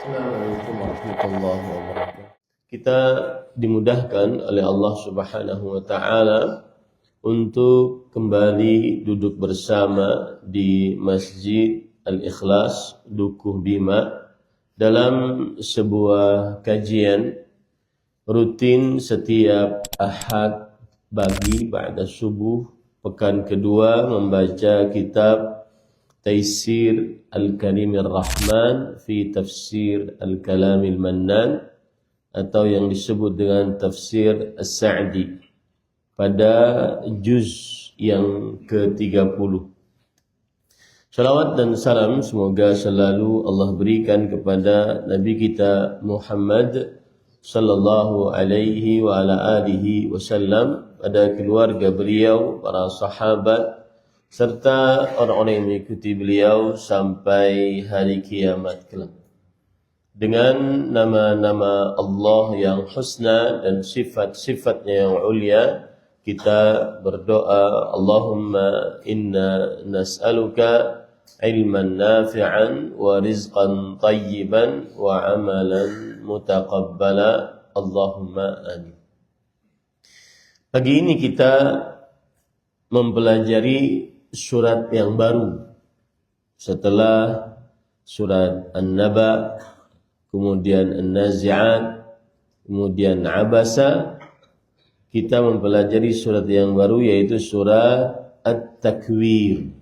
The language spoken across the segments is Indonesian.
Assalamualaikum warahmatullahi wabarakatuh. Kita dimudahkan oleh Allah Subhanahu wa taala untuk kembali duduk bersama di Masjid Al-Ikhlas Dukuh Bima dalam sebuah kajian rutin setiap Ahad pagi ba'da subuh pekan kedua membaca kitab Taisir Al-Karimir Rahman fi Tafsir Al-Kalamil Mannan atau yang disebut dengan Tafsir As-Sa'di pada juz yang ke-30. Salawat dan salam semoga selalu Allah berikan kepada Nabi kita Muhammad sallallahu alaihi wa ala alihi wasallam, pada keluarga beliau, para sahabat, serta orang-orang yang mengikuti beliau sampai hari kiamat kelak. Dengan nama-nama Allah yang husna dan sifat-sifatnya yang ulia, kita berdoa, Allahumma inna nas'aluka ilman nafi'an wa rizqan tayyiban wa amalan mutaqabbala, Allahumma amin. Pagi ini kita mempelajari surat yang baru setelah surat An-Naba, kemudian An-Nazi'at, kemudian Abasa. Kita mempelajari surat yang baru yaitu surat At-Takwir.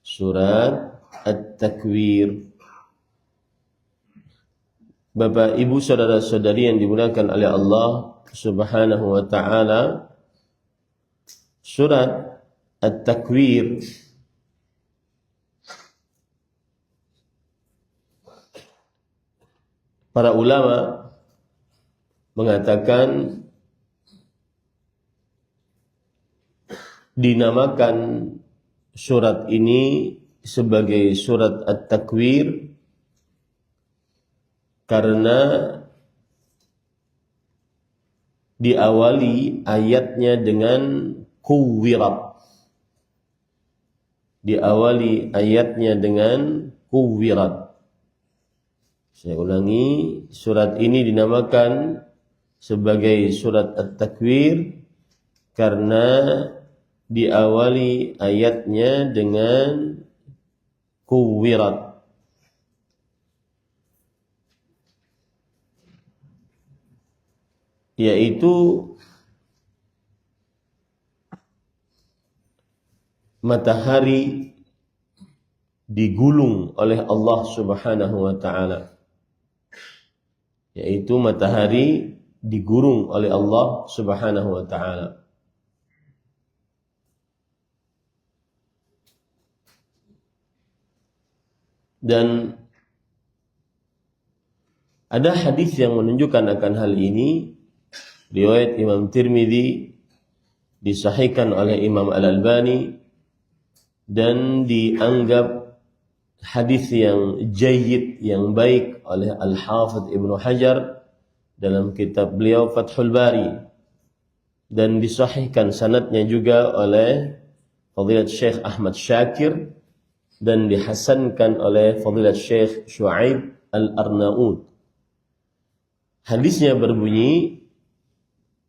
Surat At-Takwir. Bapak, Ibu, saudara-saudari yang dimuliakan oleh Allah Subhanahu wa taala, surat At-Takwir para ulama mengatakan dinamakan surat ini sebagai surat At-Takwir karena diawali ayatnya dengan kuwirat. Diawali ayatnya dengan kuwirat. Saya ulangi, surat ini dinamakan sebagai surat At-Takwir karena diawali ayatnya dengan kuwirat. Yaitu matahari digulung oleh Allah Subhanahu wa taala. Yaitu matahari digulung oleh Allah Subhanahu wa taala. Dan ada hadis yang menunjukkan akan hal ini. Riwayat Imam Tirmidzi, disahihkan oleh Imam Al-Albani, dan dianggap hadis yang jayyid, yang baik oleh Al-Hafidh Ibnu Hajar dalam kitab beliau Fathul Bari, dan disahihkan sanadnya juga oleh Fadilat Syekh Ahmad Syakir dan dihasankan oleh Fadilat Syekh Syuaib Al-Arnaud. Hadisnya berbunyi,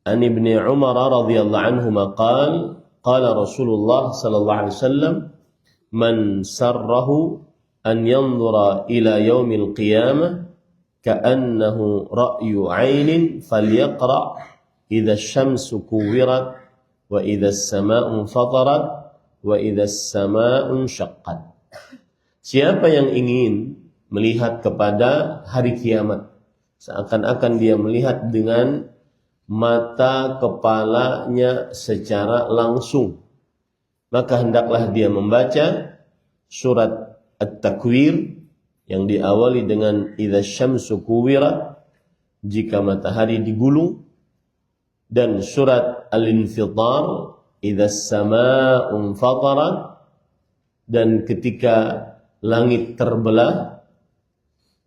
An Ibni Umar radhiyallahu anhuma qala Rasulullah sallallahu alaihi wasallam, man sarrahu an yanzura ila yaumil qiyamah ka'annahu ra'yu 'ainin falyaqra idza asy-syamsu kuwirat wa idza as-samaa'u fatarat wa idza as-samaa'u syaqqat. Siapa yang ingin melihat kepada hari kiamat seakan-akan dia melihat dengan mata kepalanya secara langsung, maka hendaklah dia membaca surat At-Takwir yang diawali dengan idza syamsu kuwirat, jika matahari digulung, dan surat Al-Infitar, idza as-samaa'u fatarat, dan ketika langit terbelah,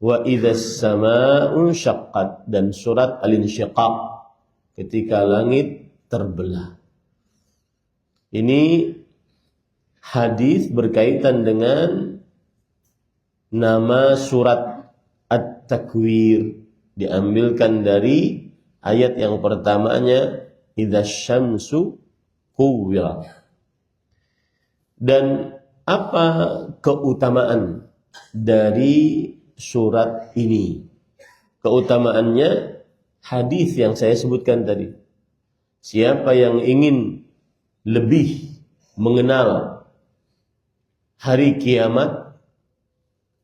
wa idza as-samaa'u syaqqat, dan surat Al-Insyiqaq, ketika langit terbelah. Ini hadis berkaitan dengan nama surat At-Takwir, diambilkan dari ayat yang pertamanya idza syamsu kuwirat. Dan apa keutamaan dari surat ini? Keutamaannya hadis yang saya sebutkan tadi. Siapa yang ingin lebih mengenal hari kiamat,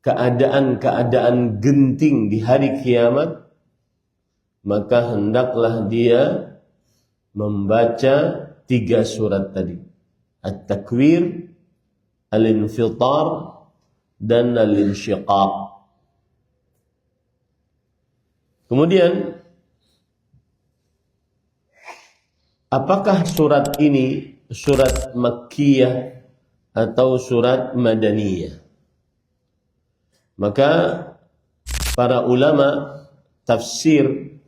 keadaan-keadaan genting di hari kiamat, maka hendaklah dia membaca 3 surat tadi. At-Takwir, Al-Infitar, dan Al-Insyiqaq. Kemudian, apakah surat ini surat Makkiyah atau surat Madaniyah? Maka para ulama tafsir,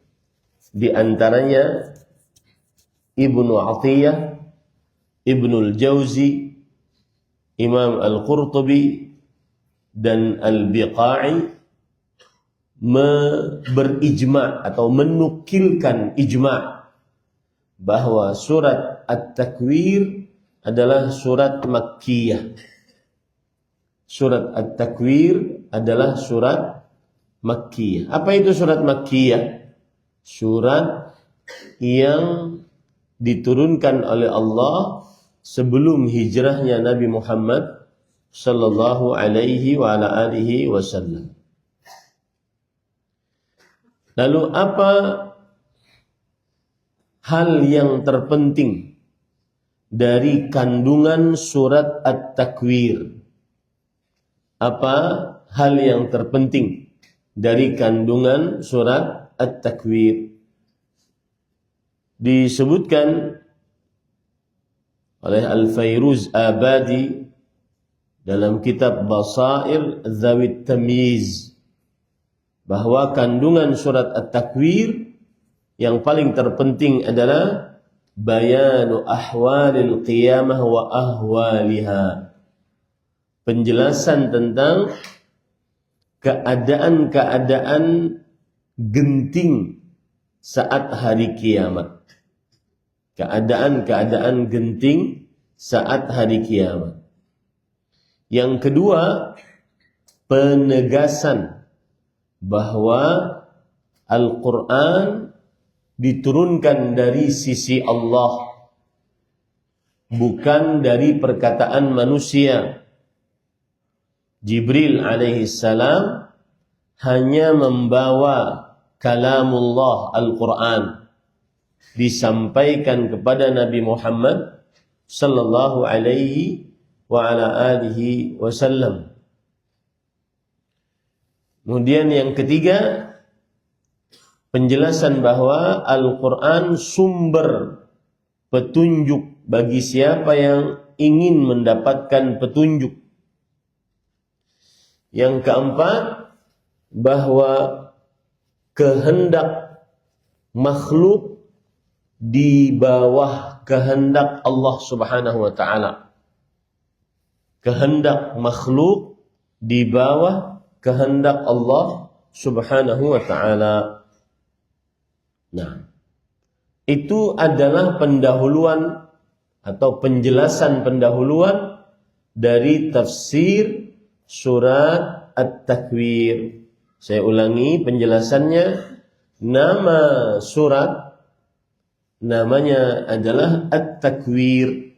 di antaranya Ibnu Athiyah, Ibnul Jauzi, Imam Al-Qurtubi, dan Al-Biqai berijma' atau menukilkan ijma' bahwa surat At-Takwir adalah surat Makkiyah. Surat At-Takwir adalah surat Makkiyah. Apa itu surat Makkiyah? Surat yang diturunkan oleh Allah sebelum hijrahnya Nabi Muhammad sallallahu alaihi wa ala alihi wasallam. Lalu apa hal yang terpenting dari kandungan surat At-Takwir? Apa hal yang terpenting dari kandungan surat At-Takwir? Disebutkan oleh Al-Fairuz Abadi dalam kitab Basair Dzawit Tamyiz bahwa kandungan surat At-Takwir yang paling terpenting adalah bayanu ahwalil qiyamah wa ahwaliha. Penjelasan tentang keadaan-keadaan genting saat hari kiamat. Keadaan-keadaan genting saat hari kiamat. Yang kedua, penegasan bahwa Al-Quran diturunkan dari sisi Allah, bukan dari perkataan manusia. Jibril alaihi salam hanya membawa kalamullah Al-Quran, disampaikan kepada Nabi Muhammad sallallahu alaihi wa ala alihi wasallam. Kemudian yang ketiga, penjelasan bahwa Al-Quran sumber petunjuk bagi siapa yang ingin mendapatkan petunjuk. Yang keempat, bahwa kehendak makhluk di bawah kehendak Allah Subhanahu wa taala. Kehendak makhluk di bawah kehendak Allah Subhanahu wa taala. Nah, itu adalah pendahuluan atau penjelasan pendahuluan dari tafsir surat At-Takwir. Saya ulangi penjelasannya. Nama surat namanya adalah At-Takwir,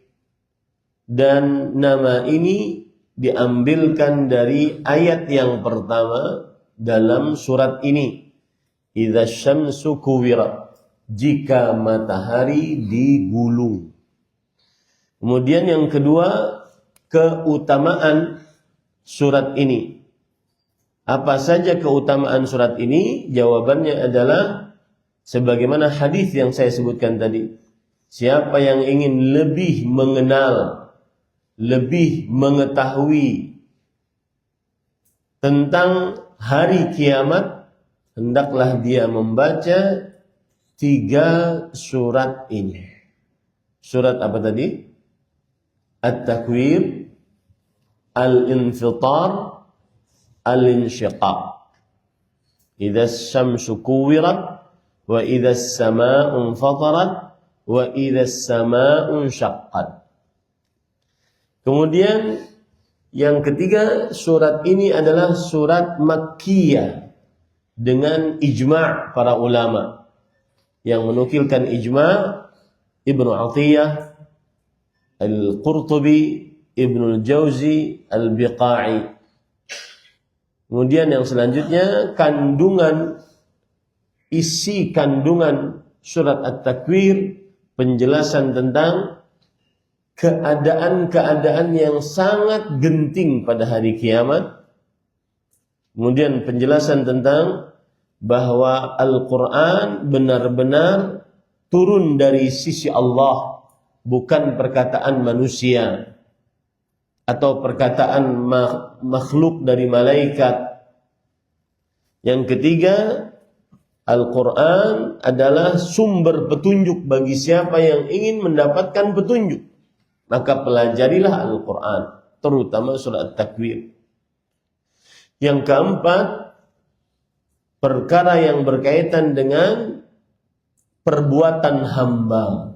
dan nama ini diambilkan dari ayat yang pertama dalam surat ini. Idza syamsu kuwirat, jika matahari digulung. Kemudian yang kedua, keutamaan surat ini. Apa saja keutamaan surat ini? Jawabannya adalah sebagaimana hadis yang saya sebutkan tadi. Siapa yang ingin lebih mengenal, lebih mengetahui tentang hari kiamat, hendaklah dia membaca 3 surat ini. Surat apa tadi? At-Takwir, Al-Infitar, Al-Insyiqaq. Idzas syamsu kuwirat wa idzas samaa'u fatarat wa idzas samaa'u syaqqat. Kemudian yang ketiga, surat ini adalah surat Makkiyah dengan ijma' para ulama. Yang menukilkan ijma' Ibnu Athiyah, Al-Qurtubi, Ibnu Al-Jauzi, Al-Biqai. Kemudian yang selanjutnya, isi kandungan surat At-Takwir, penjelasan tentang keadaan-keadaan yang sangat genting pada hari kiamat. Kemudian penjelasan tentang bahwa Al-Quran benar-benar turun dari sisi Allah, bukan perkataan manusia atau perkataan makhluk dari malaikat. Yang ketiga, Al-Quran adalah sumber petunjuk bagi siapa yang ingin mendapatkan petunjuk. Maka pelajarilah Al-Quran, terutama surat At-Takwir. Yang keempat, perkara yang berkaitan dengan perbuatan hamba.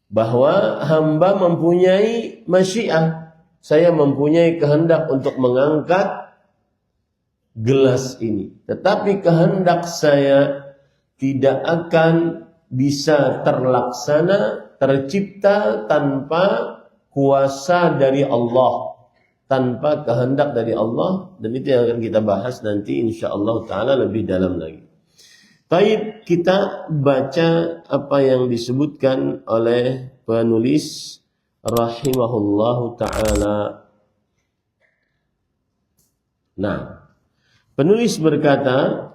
Bahwa hamba mempunyai masyiah. Saya mempunyai kehendak untuk mengangkat gelas ini. Tetapi kehendak saya tidak akan bisa terlaksana, tercipta tanpa kuasa dari Allah, tanpa kehendak dari Allah. Dan itu yang akan kita bahas nanti insyaallah ta'ala lebih dalam lagi. Baik, kita baca apa yang disebutkan oleh penulis rahimahullahu ta'ala. Nah, penulis berkata,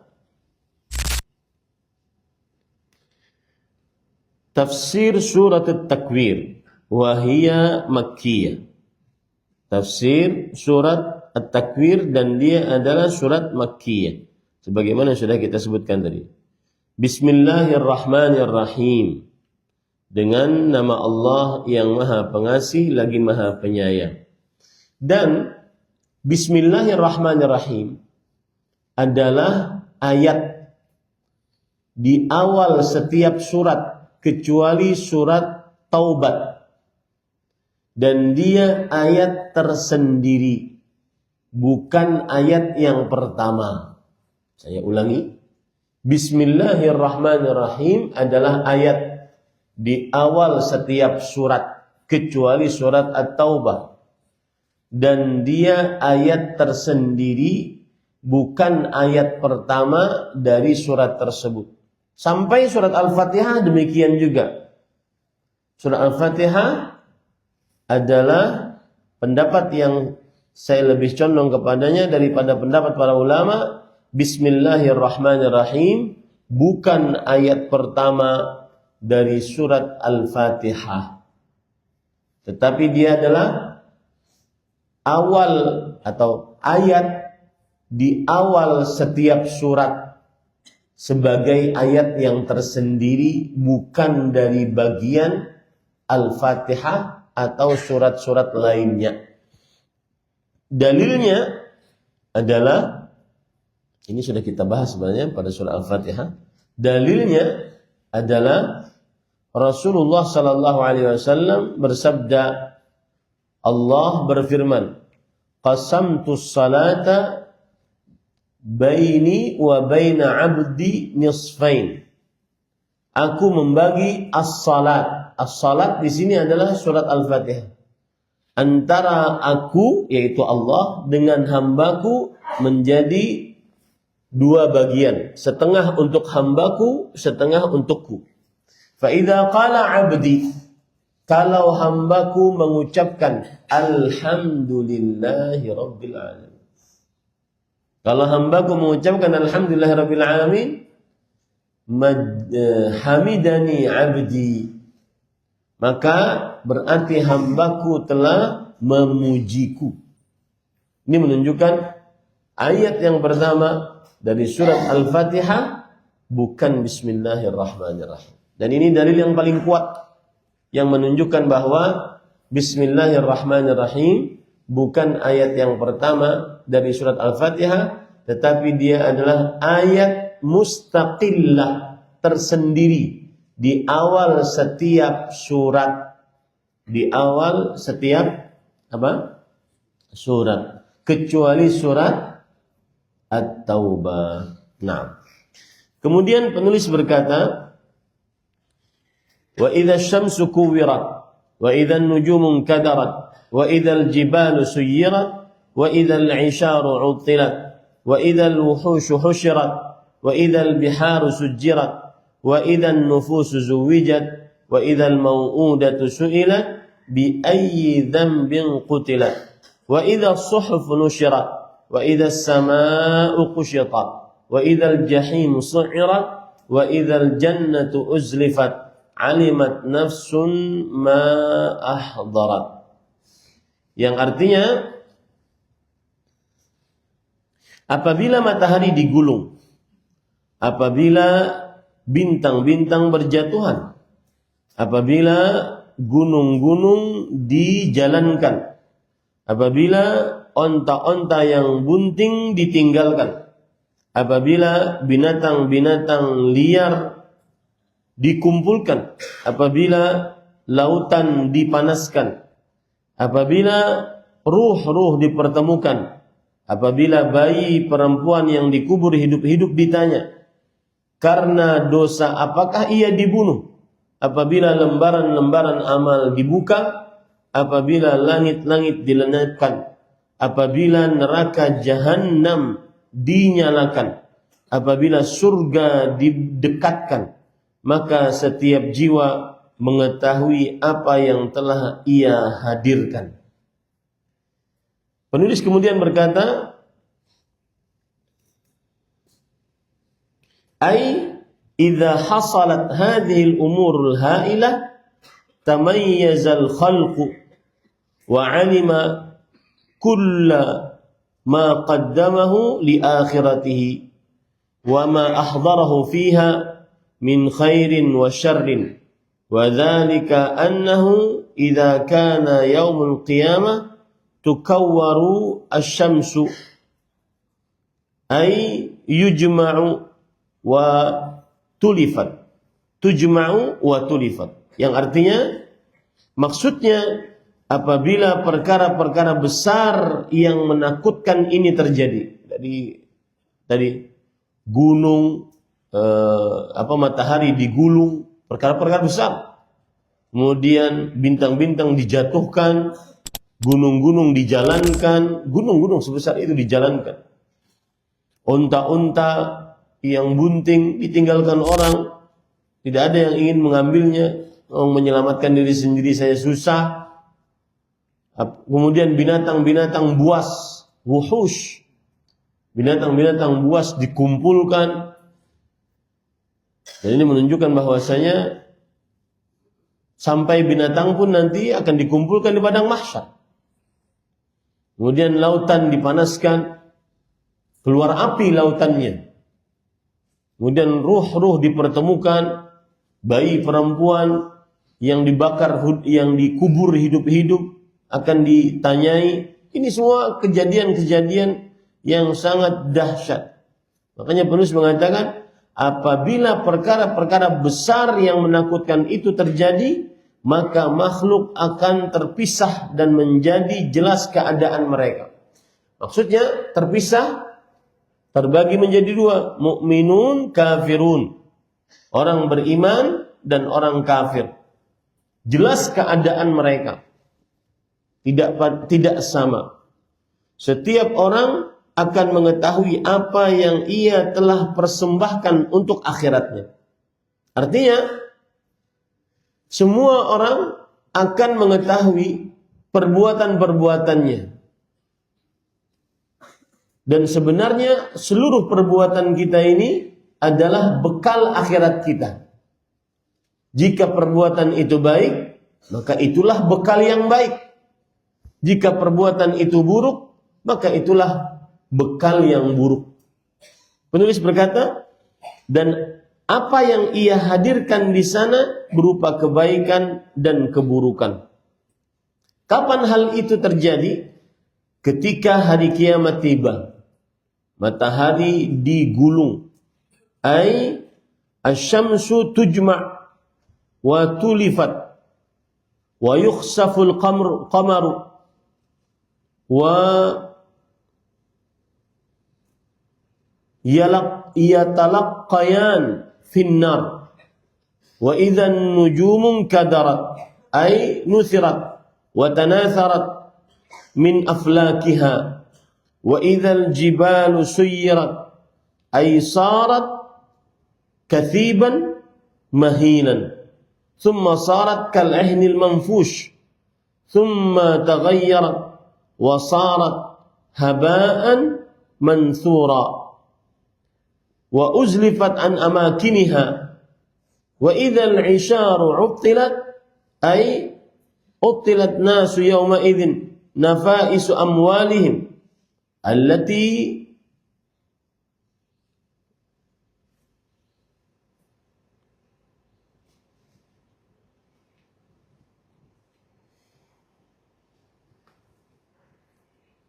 tafsir surat At-Takwir wahia Makkiyah. Tafsir surat At-Takwir dan dia adalah surat Makkiyah. Sebagaimana sudah kita sebutkan tadi. Bismillahirrahmanirrahim. Dengan nama Allah yang Maha Pengasih lagi Maha Penyayang. Dan Bismillahirrahmanirrahim adalah ayat di awal setiap surat kecuali surat Taubat. Dan dia ayat tersendiri, bukan ayat yang pertama. Saya ulangi. Bismillahirrahmanirrahim adalah ayat di awal setiap surat kecuali surat At-Taubah. Dan dia ayat tersendiri, bukan ayat pertama dari surat tersebut. Sampai surat Al-Fatihah demikian juga. Surat Al-Fatihah adalah pendapat yang saya lebih condong kepadanya daripada pendapat para ulama. Bismillahirrahmanirrahim bukan ayat pertama dari surat Al-Fatihah. Tetapi dia adalah awal atau ayat di awal setiap surat sebagai ayat yang tersendiri, bukan dari bagian Al-Fatihah atau surat-surat lainnya. Dalilnya adalah, ini sudah kita bahas sebenarnya pada surah Al-Fatihah. Dalilnya adalah Rasulullah sallallahu alaihi wasallam bersabda, Allah berfirman, qasamtus salata baini wa baina 'abdi nisfain. Aku membagi as-salat. As-salat di sini adalah surat Al-Fatihah. Antara aku, yaitu Allah, dengan hambaku menjadi dua bagian, setengah untuk hambaku, setengah untukku. Fa idza qala 'abdi, kalau hambaku mengucapkan alhamdulillahi rabbil alamin. Kalau hambaku mengucapkan alhamdulillahi rabbil alamin, hamidani 'abdi, maka berarti hambaku telah memujiku. Ini menunjukkan ayat yang pertama dari surat Al-Fatihah bukan Bismillahirrahmanirrahim. Dan ini dalil yang paling kuat yang menunjukkan bahwa Bismillahirrahmanirrahim bukan ayat yang pertama dari surat Al-Fatihah, tetapi dia adalah ayat mustaqillah, tersendiri di awal setiap surat. Di awal setiap apa? Surat, kecuali surat At-Taubah. Nah, kemudian penulis berkata, wa idza syamsu kuwirat wa idza an-nujumu kadarat wa idza al-jibalu suyirat wa idza al-'isharu 'uttilat wa idza al-wuhushu husyirat wa idza al-biharu sujjirat wa idza an-nufusu zuwijat wa idza al-maw'udatu su'ilat bi ayyi dhanbin qutilat wa idza as-suhufu nushirat wa idza as-samaa'u kushitat wa idza al-jahimu su'irat wa idza al-jannatu uzlifat alimat nafsun ma ahdarat. Yang artinya, apabila matahari digulung, apabila bintang-bintang berjatuhan, apabila gunung-gunung dijalankan, apabila onta-onta yang bunting ditinggalkan, apabila binatang-binatang liar dikumpulkan, apabila lautan dipanaskan, apabila ruh-ruh dipertemukan, apabila bayi perempuan yang dikubur hidup-hidup ditanya, karena dosa apakah ia dibunuh, apabila lembaran-lembaran amal dibuka, apabila langit-langit dilenatkan, apabila neraka jahanam dinyalakan, apabila surga didekatkan, maka setiap jiwa mengetahui apa yang telah ia hadirkan. Penulis kemudian berkata, ay idza hasalat hadhihi al-umur al-ha'ilah tamayyaza al-khalqu wa 'alima kulla ma qaddamahu li akhiratihi wa ma ahdarahu fiha min khairin wa syarrin wa dzalika annahu idza kana yaumul qiyamah tukawwaru asy-syamsu ay yujma'u wa tulifat, tujma'u wa tulifat, yang artinya maksudnya apabila perkara-perkara besar yang menakutkan ini terjadi, tadi gunung, matahari digulung, perkara-perkara besar. Kemudian bintang-bintang dijatuhkan, gunung-gunung dijalankan, gunung-gunung sebesar itu dijalankan. Unta-unta yang bunting ditinggalkan orang, tidak ada yang ingin mengambilnya, menyelamatkan diri sendiri saya susah. Kemudian binatang-binatang buas, wuhush, binatang-binatang buas dikumpulkan. Dan ini menunjukkan bahwasanya sampai binatang pun nanti akan dikumpulkan di padang mahsyar. Kemudian lautan dipanaskan, keluar api lautannya. Kemudian ruh-ruh dipertemukan, bayi perempuan yang dibakar, yang dikubur hidup-hidup akan ditanyai. Ini semua kejadian-kejadian yang sangat dahsyat. Makanya penulis mengatakan, apabila perkara-perkara besar yang menakutkan itu terjadi, maka makhluk akan terpisah dan menjadi jelas keadaan mereka. Maksudnya terpisah, terbagi menjadi dua, mukminun, kafirun. Orang beriman dan orang kafir. Jelas keadaan mereka. Tidak sama. Setiap orang akan mengetahui apa yang ia telah persembahkan untuk akhiratnya. Artinya, semua orang akan mengetahui perbuatan-perbuatannya. Dan sebenarnya seluruh perbuatan kita ini adalah bekal akhirat kita. Jika perbuatan itu baik, maka itulah bekal yang baik. Jika perbuatan itu buruk, maka itulah bekal yang buruk. Penulis berkata, dan apa yang ia hadirkan di sana berupa kebaikan dan keburukan. Kapan hal itu terjadi? Ketika hari kiamat tiba. matahari digulung. Ai asy-syamsu tujma' wa tulifat wa yukhsaful qamaru wa yatalaqqayan finnar wa idzan nujumun kadarat ay nuthirat wa tanatharat min aflakiha wa idzal jibalu suyirat ay sarat kathiban mahilan thumma sarat kal ahnil manfush thumma taghayyarat wa sarat haba'an manthura wa uzlifat an amakiniha wa idzal 'isharu 'uttilat ay uttilat nasu yawma idzin nafaisu amwalihim allati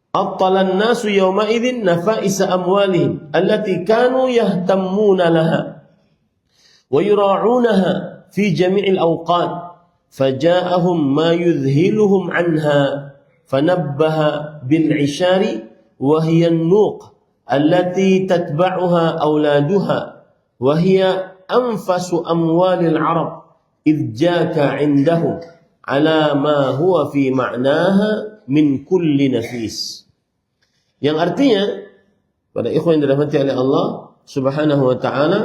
attalan nasu yawma idzin nafaisa amwalihim allati kanu yahtammuna laha wa yura'unaha fi jami'il awqat faja'ahum ma yudhiluhum anha fanabbaha bil 'ishari wa hiya an-nuq allati tatba'uha awladuha wa hiya anfasu amwalil 'arab idh jaka 'indahum ala ma huwa fi ma'naha min kulli nafis. Yang artinya pada ikhwan yang dirahmati oleh Allah Subhanahu wa taala,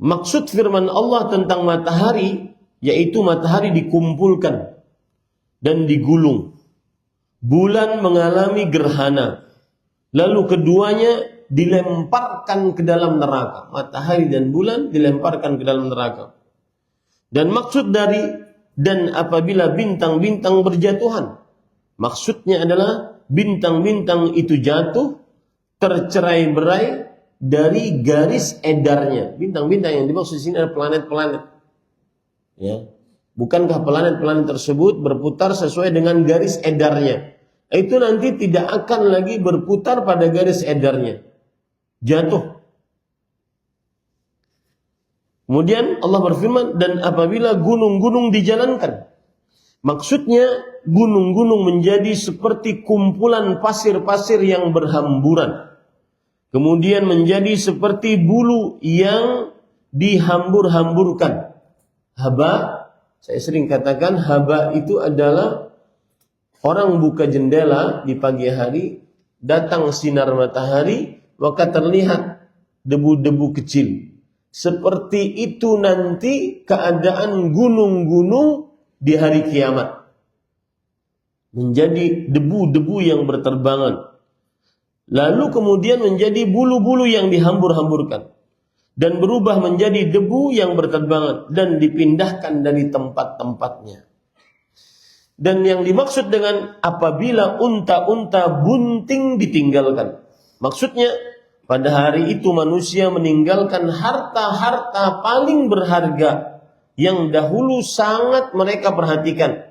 maksud firman Allah tentang matahari yaitu matahari dikumpulkan dan digulung. Bulan mengalami gerhana. Lalu keduanya dilemparkan ke dalam neraka. Matahari dan bulan dilemparkan ke dalam neraka. Dan maksud dari dan apabila bintang-bintang berjatuhan, maksudnya adalah bintang-bintang itu jatuh tercerai-berai dari garis edarnya. Bintang-bintang yang dimaksud di sini adalah planet-planet. Ya. Bukankah planet-planet tersebut berputar sesuai dengan garis edarnya? Itu nanti tidak akan lagi berputar pada garis edarnya. Jatuh. Kemudian Allah berfirman, dan apabila gunung-gunung dijalankan. Maksudnya gunung-gunung menjadi seperti kumpulan pasir-pasir yang berhamburan. Kemudian menjadi seperti bulu yang dihambur-hamburkan. Haba, saya sering katakan haba itu adalah orang buka jendela di pagi hari, datang sinar matahari, maka terlihat debu-debu kecil. Seperti itu nanti keadaan gunung-gunung di hari kiamat. Menjadi debu-debu yang berterbangan. Lalu kemudian menjadi bulu-bulu yang dihambur-hamburkan. Dan berubah menjadi debu yang berterbangan. Dan dipindahkan dari tempat-tempatnya. Dan yang dimaksud dengan apabila unta-unta bunting ditinggalkan. Maksudnya pada hari itu manusia meninggalkan harta-harta paling berharga yang dahulu sangat mereka perhatikan.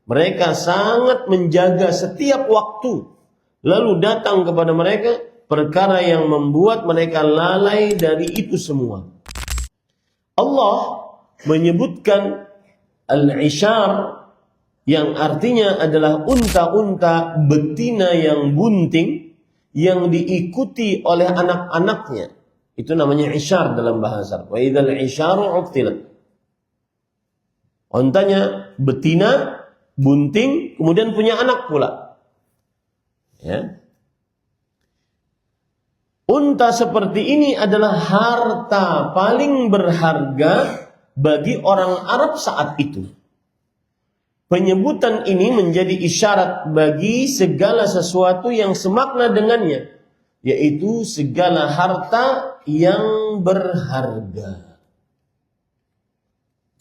Mereka sangat menjaga setiap waktu. Lalu datang kepada mereka perkara yang membuat mereka lalai dari itu semua. Allah menyebutkan al-ishar yang artinya adalah unta-unta betina yang bunting yang diikuti oleh anak-anaknya. Itu namanya ishar dalam bahasa. Wa idzal isharu uqtilat. Untanya betina, bunting, kemudian punya anak pula. Ya. Unta seperti ini adalah harta paling berharga bagi orang Arab saat itu. Penyebutan ini menjadi isyarat bagi segala sesuatu yang semakna dengannya, yaitu segala harta yang berharga.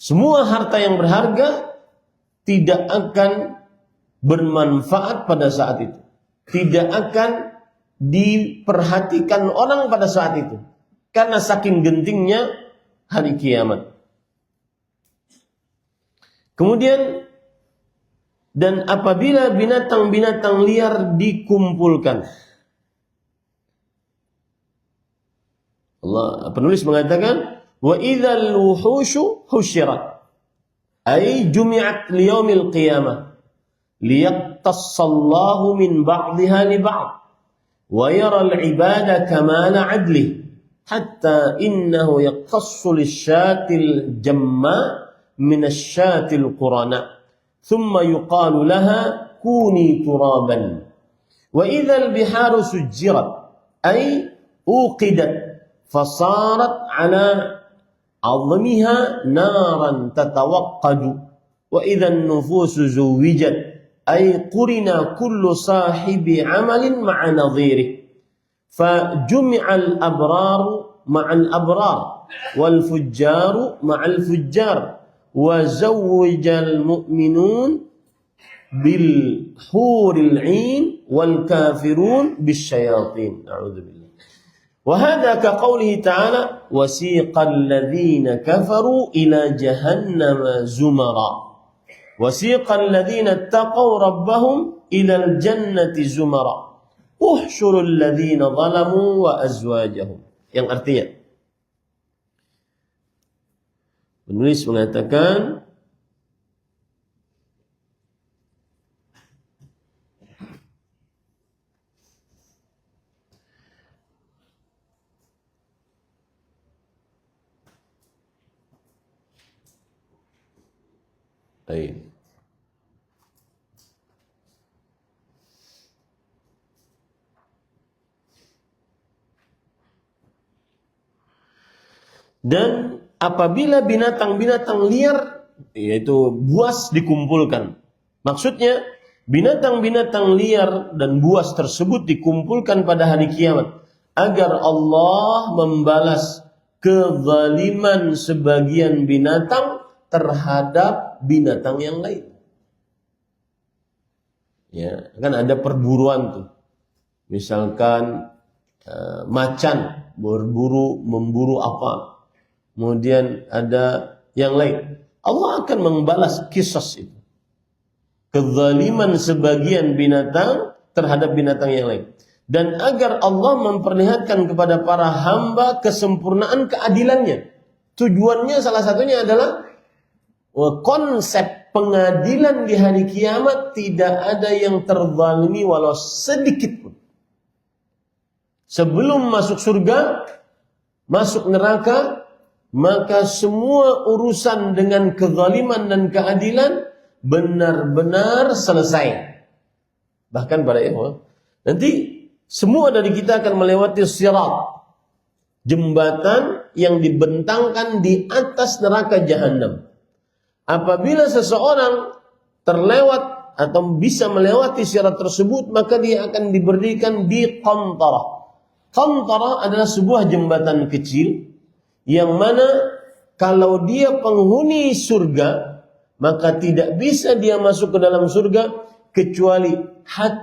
Semua harta yang berharga tidak akan bermanfaat pada saat itu. Tidak akan diperhatikan orang pada saat itu. Karena saking gentingnya hari kiamat. Kemudian, dan apabila binatang-binatang liar dikumpulkan. Allah penulis mengatakan, wa idzal wuhushu husyirat, ay jumi'at liyaumil qiyamah liyaqtassallahu min ba'dha li ba'd wa yara al-ibada kamala 'adlihi hatta innahu yaqtassu lisyyatil jamma min asyatil qurana thumma yuqalu laha kuni turaban wa idzal biharu sujjirat ay uqidat fasarat ala azmiha naran tatawaqqadu wa idzan nufusu zuwijat ay qurina kullu sahibi amalin ma'a nadhirihi fa jumi'al abraru ma'al abrar wal fujjaru ma'al fujjar wa zawwijal mu'minun bil huril 'ain wal kafirun bisyayatin. A'udzubillah. وهذا كقوله تعالى وسيق الذين كفروا إلى جهنم زمرا وسيق الذين اتقوا ربهم إلى الجنة زمرا احشروا الذين ظلموا وأزواجهم. Yang artinya, penulis mengatakan dan apabila binatang-binatang liar, yaitu buas, dikumpulkan. Maksudnya, binatang-binatang liar dan buas tersebut dikumpulkan pada hari kiamat agar Allah membalas kezaliman sebagian binatang terhadap binatang yang lain. Ya, kan ada perburuan tuh. Misalkan macan memburu apa. Kemudian ada yang lain. Allah akan membalas qisas itu. Kezaliman sebagian binatang terhadap binatang yang lain. Dan agar Allah memperlihatkan kepada para hamba kesempurnaan keadilannya. Tujuannya salah satunya adalah konsep pengadilan di hari kiamat tidak ada yang terzalimi walau sedikit pun. Sebelum masuk surga, masuk neraka, maka semua urusan dengan kezaliman dan keadilan benar-benar selesai. Bahkan para ikhwan, nanti semua dari kita akan melewati sirat, jembatan yang dibentangkan di atas neraka jahanam. Apabila seseorang terlewat atau bisa melewati sirat tersebut, maka dia akan diberikan di qantarah. Qantarah adalah sebuah jembatan kecil yang mana kalau dia penghuni surga, maka tidak bisa dia masuk ke dalam surga kecuali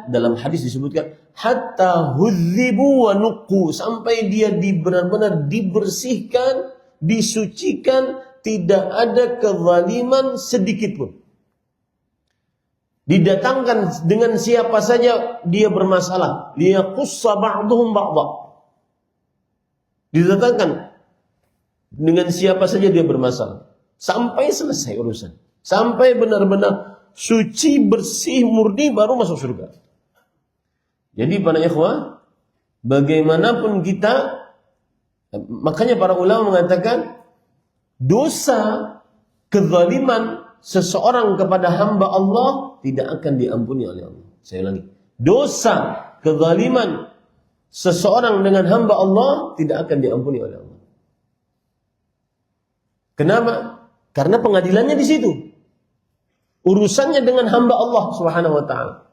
dalam hadis disebutkan hatta hudzibu wa nuqu, sampai dia benar-benar dibersihkan, disucikan, tidak ada kezaliman sedikit pun. Didatangkan dengan siapa saja dia bermasalah, liyaqussa ba'dhum ba'dha. Didatangkan dengan siapa saja dia bermasalah sampai selesai urusan, sampai benar-benar suci, bersih, murni, baru masuk surga. Jadi para ikhwah, bagaimanapun kita, makanya para ulama mengatakan dosa kezaliman seseorang kepada hamba Allah tidak akan diampuni oleh Allah. Saya ulangi, dosa kezaliman seseorang dengan hamba Allah tidak akan diampuni oleh Allah. Kenapa? Karena pengadilannya di situ. Urusannya dengan hamba Allah Subhanahu wa taala.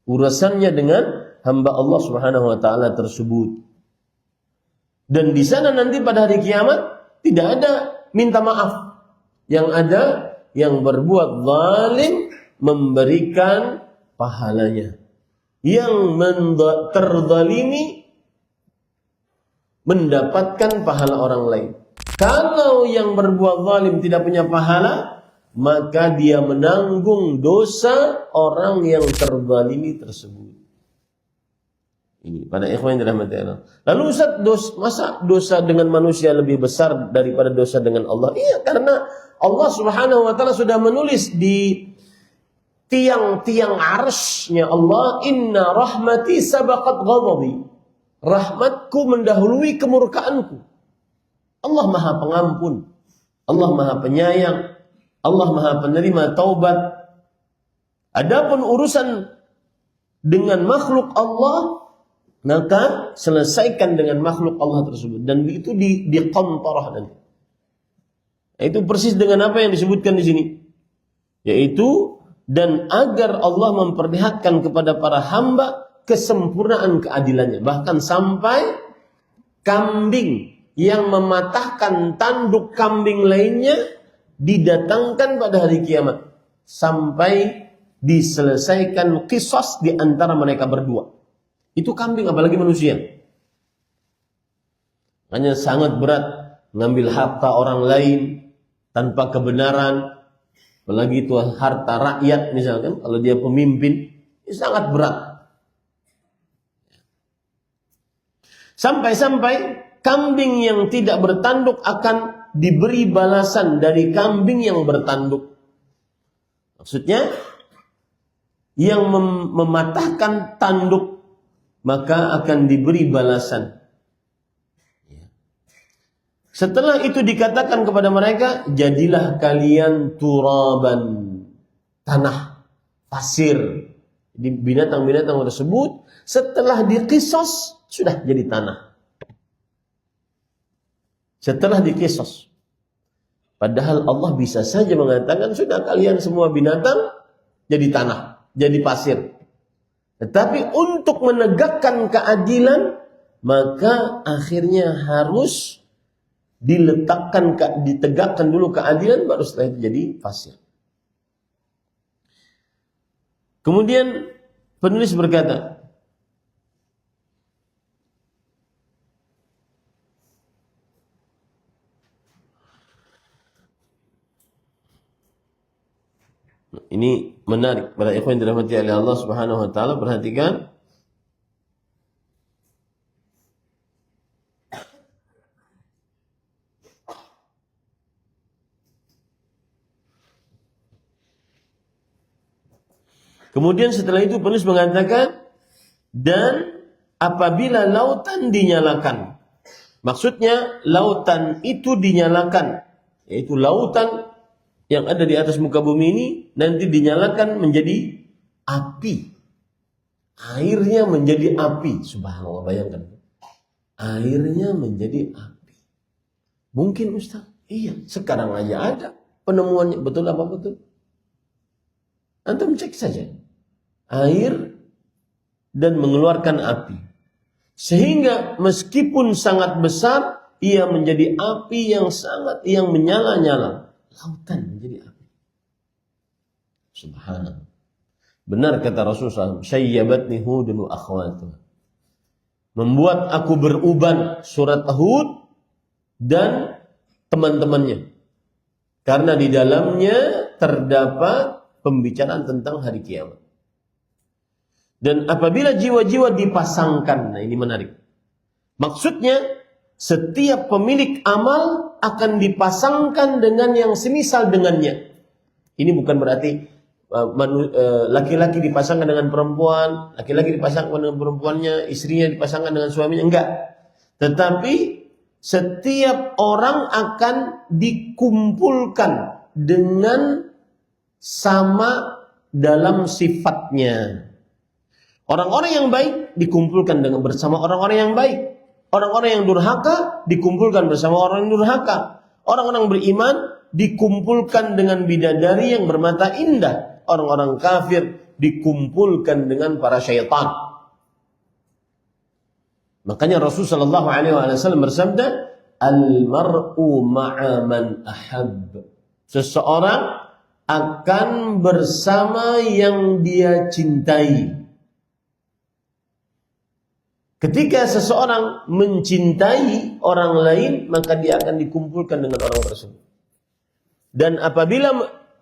Urusannya dengan hamba Allah Subhanahu wa taala tersebut. Dan di sana nanti pada hari kiamat tidak ada minta maaf. Yang ada yang berbuat zalim memberikan pahalanya. Yang terzalimi mendapatkan pahala orang lain. Kalau yang berbuat zalim tidak punya pahala, maka dia menanggung dosa orang yang terzalimi tersebut. Ini pada ikhwan yang dirahmati Allah. Lalu Ustaz, masa dosa dengan manusia lebih besar daripada dosa dengan Allah? Iya, karena Allah Subhanahu wa taala sudah menulis di tiang-tiang arsy-Nya Allah, inna rahmati sabaqat ghadabi. Rahmatku mendahului kemurkaanku. Allah Maha Pengampun. Allah Maha Penyayang. Allah Maha Penerima taubat. Adapun urusan dengan makhluk Allah, maka selesaikan dengan makhluk Allah tersebut. Dan itu diqantarah nanti. Itu persis dengan apa yang disebutkan di sini. Yaitu, dan agar Allah memperlihatkan kepada para hamba kesempurnaan keadilannya. Bahkan sampai kambing yang mematahkan tanduk kambing lainnya didatangkan pada hari kiamat. Sampai diselesaikan qisas di antara mereka berdua. Itu kambing, apalagi manusia. Hanya sangat berat mengambil harta orang lain tanpa kebenaran, apalagi itu harta rakyat misalkan, kalau dia pemimpin, itu sangat berat. Sampai-sampai kambing yang tidak bertanduk akan diberi balasan dari kambing yang bertanduk. Maksudnya, yang mematahkan tanduk maka akan diberi balasan. Setelah itu dikatakan kepada mereka, jadilah kalian turaban, tanah, pasir. Di binatang-binatang tersebut setelah diqisas sudah jadi tanah. Setelah diqisas. Padahal Allah bisa saja mengatakan sudah kalian semua binatang jadi tanah, jadi pasir. Tetapi untuk menegakkan keadilan, maka akhirnya harus ditegakkan dulu keadilan, baru setelah itu jadi pasir. Kemudian penulis berkata, ini menarik para ikhwan yang dirahmati oleh Allah Subhanahu wa taala, perhatikan. Kemudian setelah itu penulis mengatakan, dan apabila lautan dinyalakan. Maksudnya lautan itu dinyalakan, yaitu lautan yang ada di atas muka bumi ini nanti dinyalakan menjadi api. Airnya menjadi api. Subhanallah, bayangkan. Airnya menjadi api. Mungkin Ustaz? Iya, sekarang aja ada penemuannya. Betul apa betul? Antum cek saja. Air dan mengeluarkan api. Sehingga meskipun sangat besar, ia menjadi api yang menyala-nyala. Lautan menjadi api. Subhanallah. Benar kata Rasulullah, syayyabatni Hudun wa akhwatuh. Membuat aku beruban surat Hud dan teman-temannya. Karena di dalamnya terdapat pembicaraan tentang hari kiamat. Dan apabila jiwa-jiwa dipasangkan, nah ini menarik. Maksudnya, setiap pemilik amal akan dipasangkan dengan yang semisal dengannya. Ini bukan berarti laki-laki dipasangkan dengan perempuan, laki-laki dipasangkan dengan perempuannya, istrinya dipasangkan dengan suaminya, enggak. Tetapi setiap orang akan dikumpulkan dengan sama dalam sifatnya. Orang-orang yang baik dikumpulkan bersama orang-orang yang baik. Orang-orang yang durhaka dikumpulkan bersama orang yang durhaka. Orang-orang beriman dikumpulkan dengan bidadari yang bermata indah. Orang-orang kafir dikumpulkan dengan para syaitan. Makanya Rasulullah SAW bersabda, al-mar'u ma'a man ahab. Seseorang akan bersama yang dia cintai. Ketika seseorang mencintai orang lain, maka dia akan dikumpulkan dengan orang tersebut. Dan apabila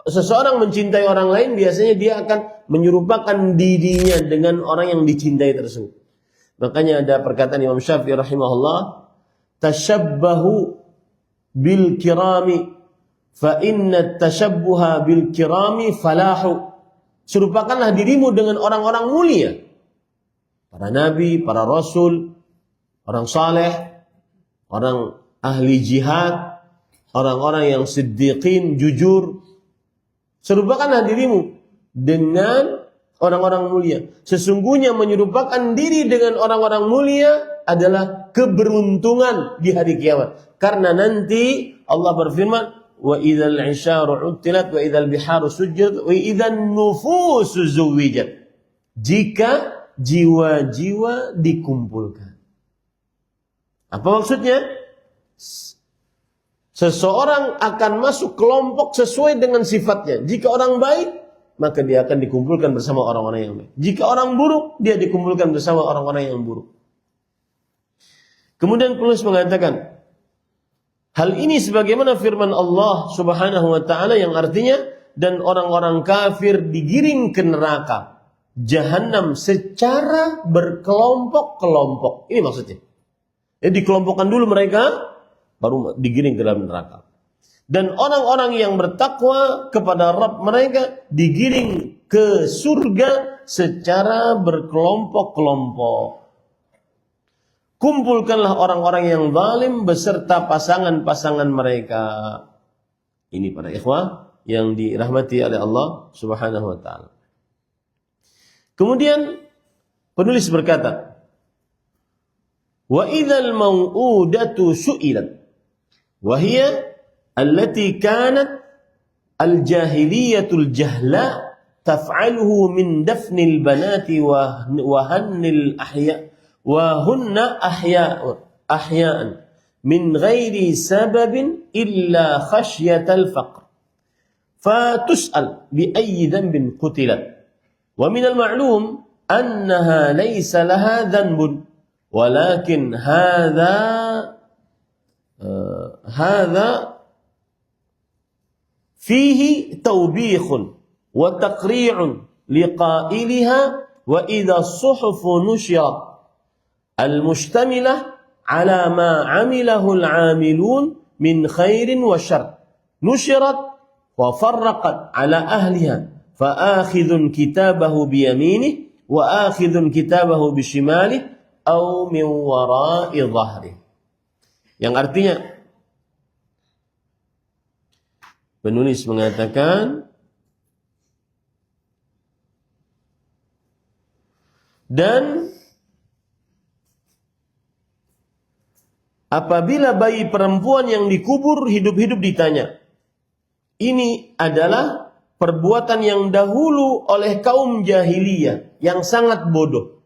seseorang mencintai orang lain, biasanya dia akan menyerupakan dirinya dengan orang yang dicintai tersebut. Makanya ada perkataan Imam Syafi'i rahimahullah, tashabbahu bil kirami fa inna tashabbuha bil kirami falahu. Serupakanlah dirimu dengan orang-orang mulia, para nabi, para rasul, orang saleh, orang ahli jihad, orang-orang yang siddiqin, jujur. Serupakanlah dirimu dengan orang-orang mulia. Sesungguhnya menyerupakan diri dengan orang-orang mulia adalah keberuntungan di hari kiamat. Karena nanti Allah berfirman, wa idzal 'isharu 'uttilat wa idzal biharu sujjirat wa idzan nufusu zuwijat. Jika jiwa-jiwa dikumpulkan. Apa maksudnya? Seseorang akan masuk kelompok sesuai dengan sifatnya. Jika orang baik, maka dia akan dikumpulkan bersama orang-orang yang baik. Jika orang buruk, dia dikumpulkan bersama orang-orang yang buruk. Kemudian penulis mengatakan, hal ini sebagaimana firman Allah Subhanahu wa taala yang artinya, dan orang-orang kafir digiring ke neraka Jahannam secara berkelompok-kelompok. Ini maksudnya. Jadi dikelompokkan dulu mereka, baru digiring ke dalam neraka. Dan orang-orang yang bertakwa kepada Rabb mereka digiring ke surga secara berkelompok-kelompok. Kumpulkanlah orang-orang yang zalim beserta pasangan-pasangan mereka. Ini para ikhwah yang dirahmati oleh Allah Subhanahu wa taala. Kemudian penulis berkata, wa idzal mau'udatu su'ilat wa hiya allati kanat al-jahiliyatul jahla taf'aluhu min dafnil banati wa hannil ahya wa hunna ahya'an min ghairi sababin illa khashyatal faqr fatus'al bi ayyi dhanbin qutilat wa min al-ma'lum annaha laysa laha dhanbun walakin hadha fihi tawbikhun wa taqri'un liqa'iliha wa idha as-suhufu nushirat al-mushtamilah ala ma 'amilahu al-'amilun min khairin wa syarr nushirat wa farraqat ala ahliha fa akhidhun kitabahu bi yaminihi wa akhidhun kitabahu bi shimalihi aw min wara'i dhahrihi. Yang artinya penulis mengatakan, dan apabila bayi perempuan yang dikubur hidup-hidup ditanya, ini adalah perbuatan yang dahulu oleh kaum jahiliyah yang sangat bodoh.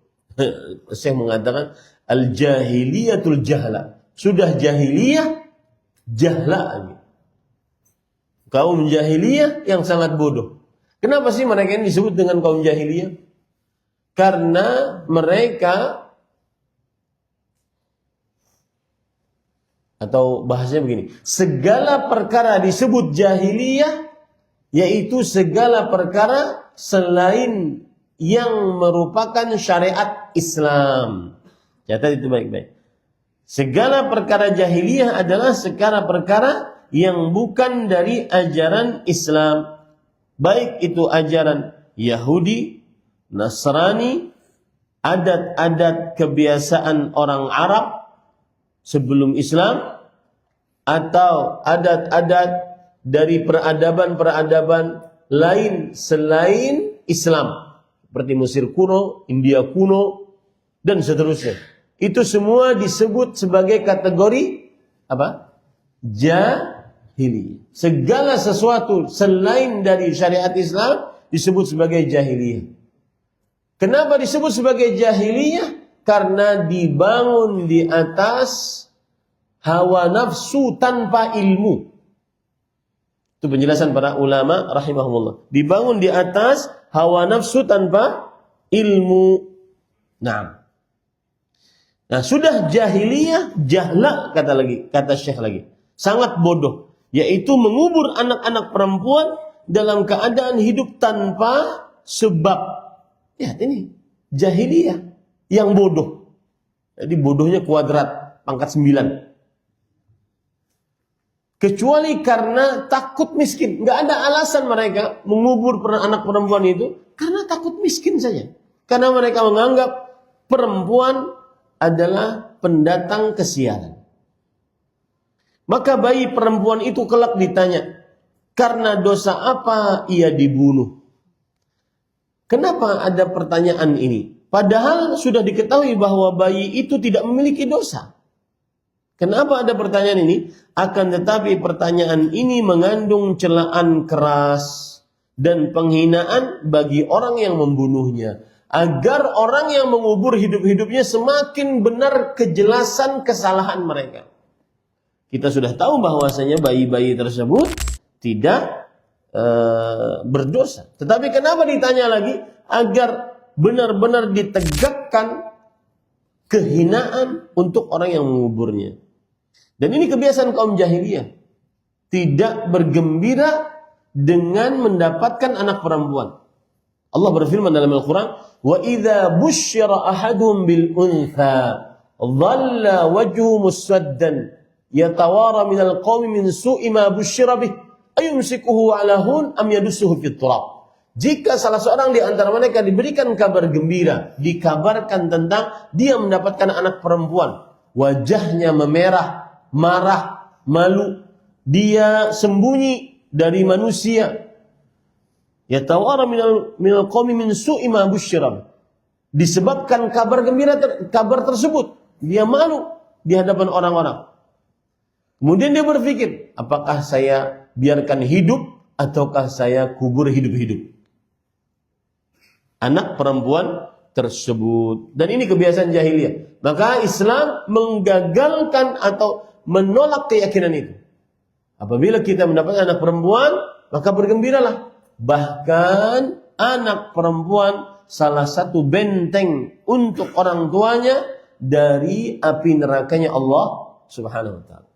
Saya mengatakan al-jahiliyatul jahla. Sudah jahiliyah, jahla. Kaum jahiliyah yang sangat bodoh. Kenapa sih mereka ini disebut dengan kaum jahiliyah? Karena mereka, atau bahasanya begini, segala perkara disebut jahiliyah, yaitu segala perkara selain yang merupakan syariat Islam. Catat itu baik-baik. Segala perkara jahiliyah adalah segala perkara yang bukan dari ajaran Islam. Baik itu ajaran Yahudi, Nasrani, adat-adat kebiasaan orang Arab sebelum Islam, atau adat-adat dari peradaban-peradaban lain selain Islam. Seperti Mesir kuno, India kuno, dan seterusnya. Itu semua disebut sebagai kategori apa? Jahiliyah. Segala sesuatu selain dari syariat Islam disebut sebagai jahiliyah. Kenapa disebut sebagai jahiliyah? Karena dibangun di atas hawa nafsu tanpa ilmu. Itu penjelasan para ulama rahimahumullah. Dibangun di atas hawa nafsu tanpa ilmu. Nah, sudah jahiliyah, jahla kata Syekh lagi. Sangat bodoh, yaitu mengubur anak-anak perempuan dalam keadaan hidup tanpa sebab. Ya, ini jahiliyah yang bodoh. Jadi bodohnya kuadrat, pangkat 9. Kecuali karena takut miskin. Nggak ada alasan mereka mengubur anak perempuan itu karena takut miskin saja. Karena mereka menganggap perempuan adalah pendatang kesialan. Maka bayi perempuan itu kelak ditanya, karena dosa apa ia dibunuh? Kenapa ada pertanyaan ini? Padahal sudah diketahui bahwa bayi itu tidak memiliki dosa. Kenapa ada pertanyaan ini? Akan tetapi pertanyaan ini mengandung celaan keras dan penghinaan bagi orang yang membunuhnya. Agar orang yang mengubur hidup-hidupnya semakin benar kejelasan kesalahan mereka. Kita sudah tahu bahwasanya bayi-bayi tersebut tidak berdosa. Tetapi kenapa ditanya lagi? Agar benar-benar ditegakkan kehinaan untuk orang yang menguburnya. Dan ini kebiasaan kaum jahiliyah. Tidak bergembira dengan mendapatkan anak perempuan. Allah berfirman dalam Al-Quran, وَإِذَا بُشِّرَ أَحَدٌ بِالْأُنْثَى ظَلَّ وَجْهُ مُسْوَدًّا يَتَوَارَى مِنَ الْقَوْمِ مِنْ سُوءِ مَا بُشِّرَ بِهِ أَيُمْسِكُهُ عَلَى هُونٍ أَمْ يَدُسُّهُ فِي التُّرَابِ. Jika salah seorang di antara mereka diberikan kabar gembira, dikabarkan tentang dia mendapatkan anak perempuan, wajahnya memerah, marah, malu, dia sembunyi dari manusia. Yatawara minal qaumi min su'i ma busyira. Disebabkan kabar gembira kabar tersebut, dia malu di hadapan orang-orang. Kemudian dia berpikir, apakah saya biarkan hidup ataukah saya kubur hidup-hidup anak perempuan tersebut. Dan ini kebiasaan jahiliyah. Maka Islam menggagalkan atau menolak keyakinan itu. Apabila kita mendapatkan anak perempuan, maka bergembiralah. Bahkan anak perempuan salah satu benteng untuk orang tuanya dari api nerakanya Allah Subhanahu wa taala.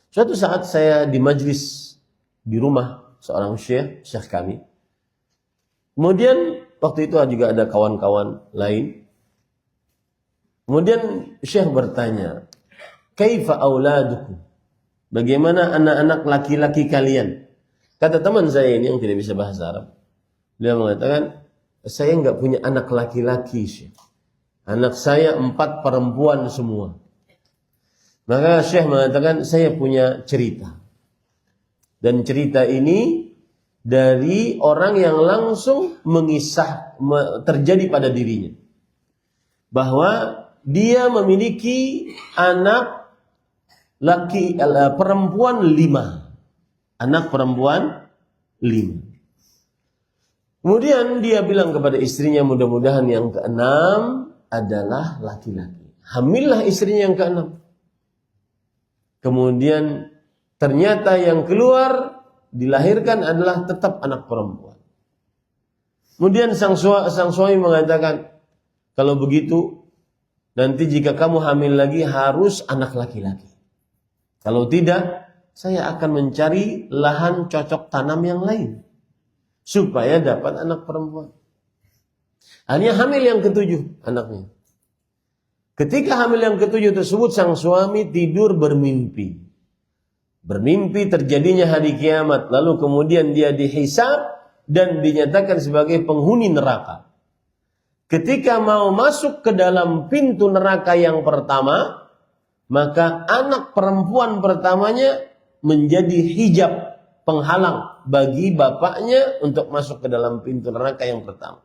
Suatu saat saya di majlis di rumah seorang syekh kami. Kemudian waktu itu juga ada kawan-kawan lain. Kemudian syekh bertanya, "Kaifa auladukum?" Bagaimana anak-anak laki-laki kalian? Kata teman saya ini yang tidak bisa bahasa Arab. Dia mengatakan, saya enggak punya anak laki-laki, Syekh. Anak saya 4 perempuan semua. Maka Syekh mengatakan, saya punya cerita. Dan cerita ini dari orang yang langsung mengisah terjadi pada dirinya. Bahwa dia memiliki anak perempuan 5. Anak perempuan 5. Kemudian dia bilang kepada istrinya, mudah-mudahan yang ke-6 adalah laki-laki. Hamillah istrinya yang ke-6. Kemudian ternyata yang keluar dilahirkan adalah tetap anak perempuan. Kemudian sang suami mengatakan, kalau begitu nanti jika kamu hamil lagi harus anak laki-laki. Kalau tidak, saya akan mencari lahan cocok tanam yang lain supaya dapat anak perempuan. Akhirnya hamil yang ke-7 anaknya. Ketika hamil yang ke-7 tersebut, sang suami tidur bermimpi. Bermimpi terjadinya hari kiamat, lalu kemudian dia dihisab dan dinyatakan sebagai penghuni neraka. Ketika mau masuk ke dalam pintu neraka yang pertama, maka anak perempuan pertamanya menjadi hijab penghalang bagi bapaknya untuk masuk ke dalam pintu neraka yang pertama.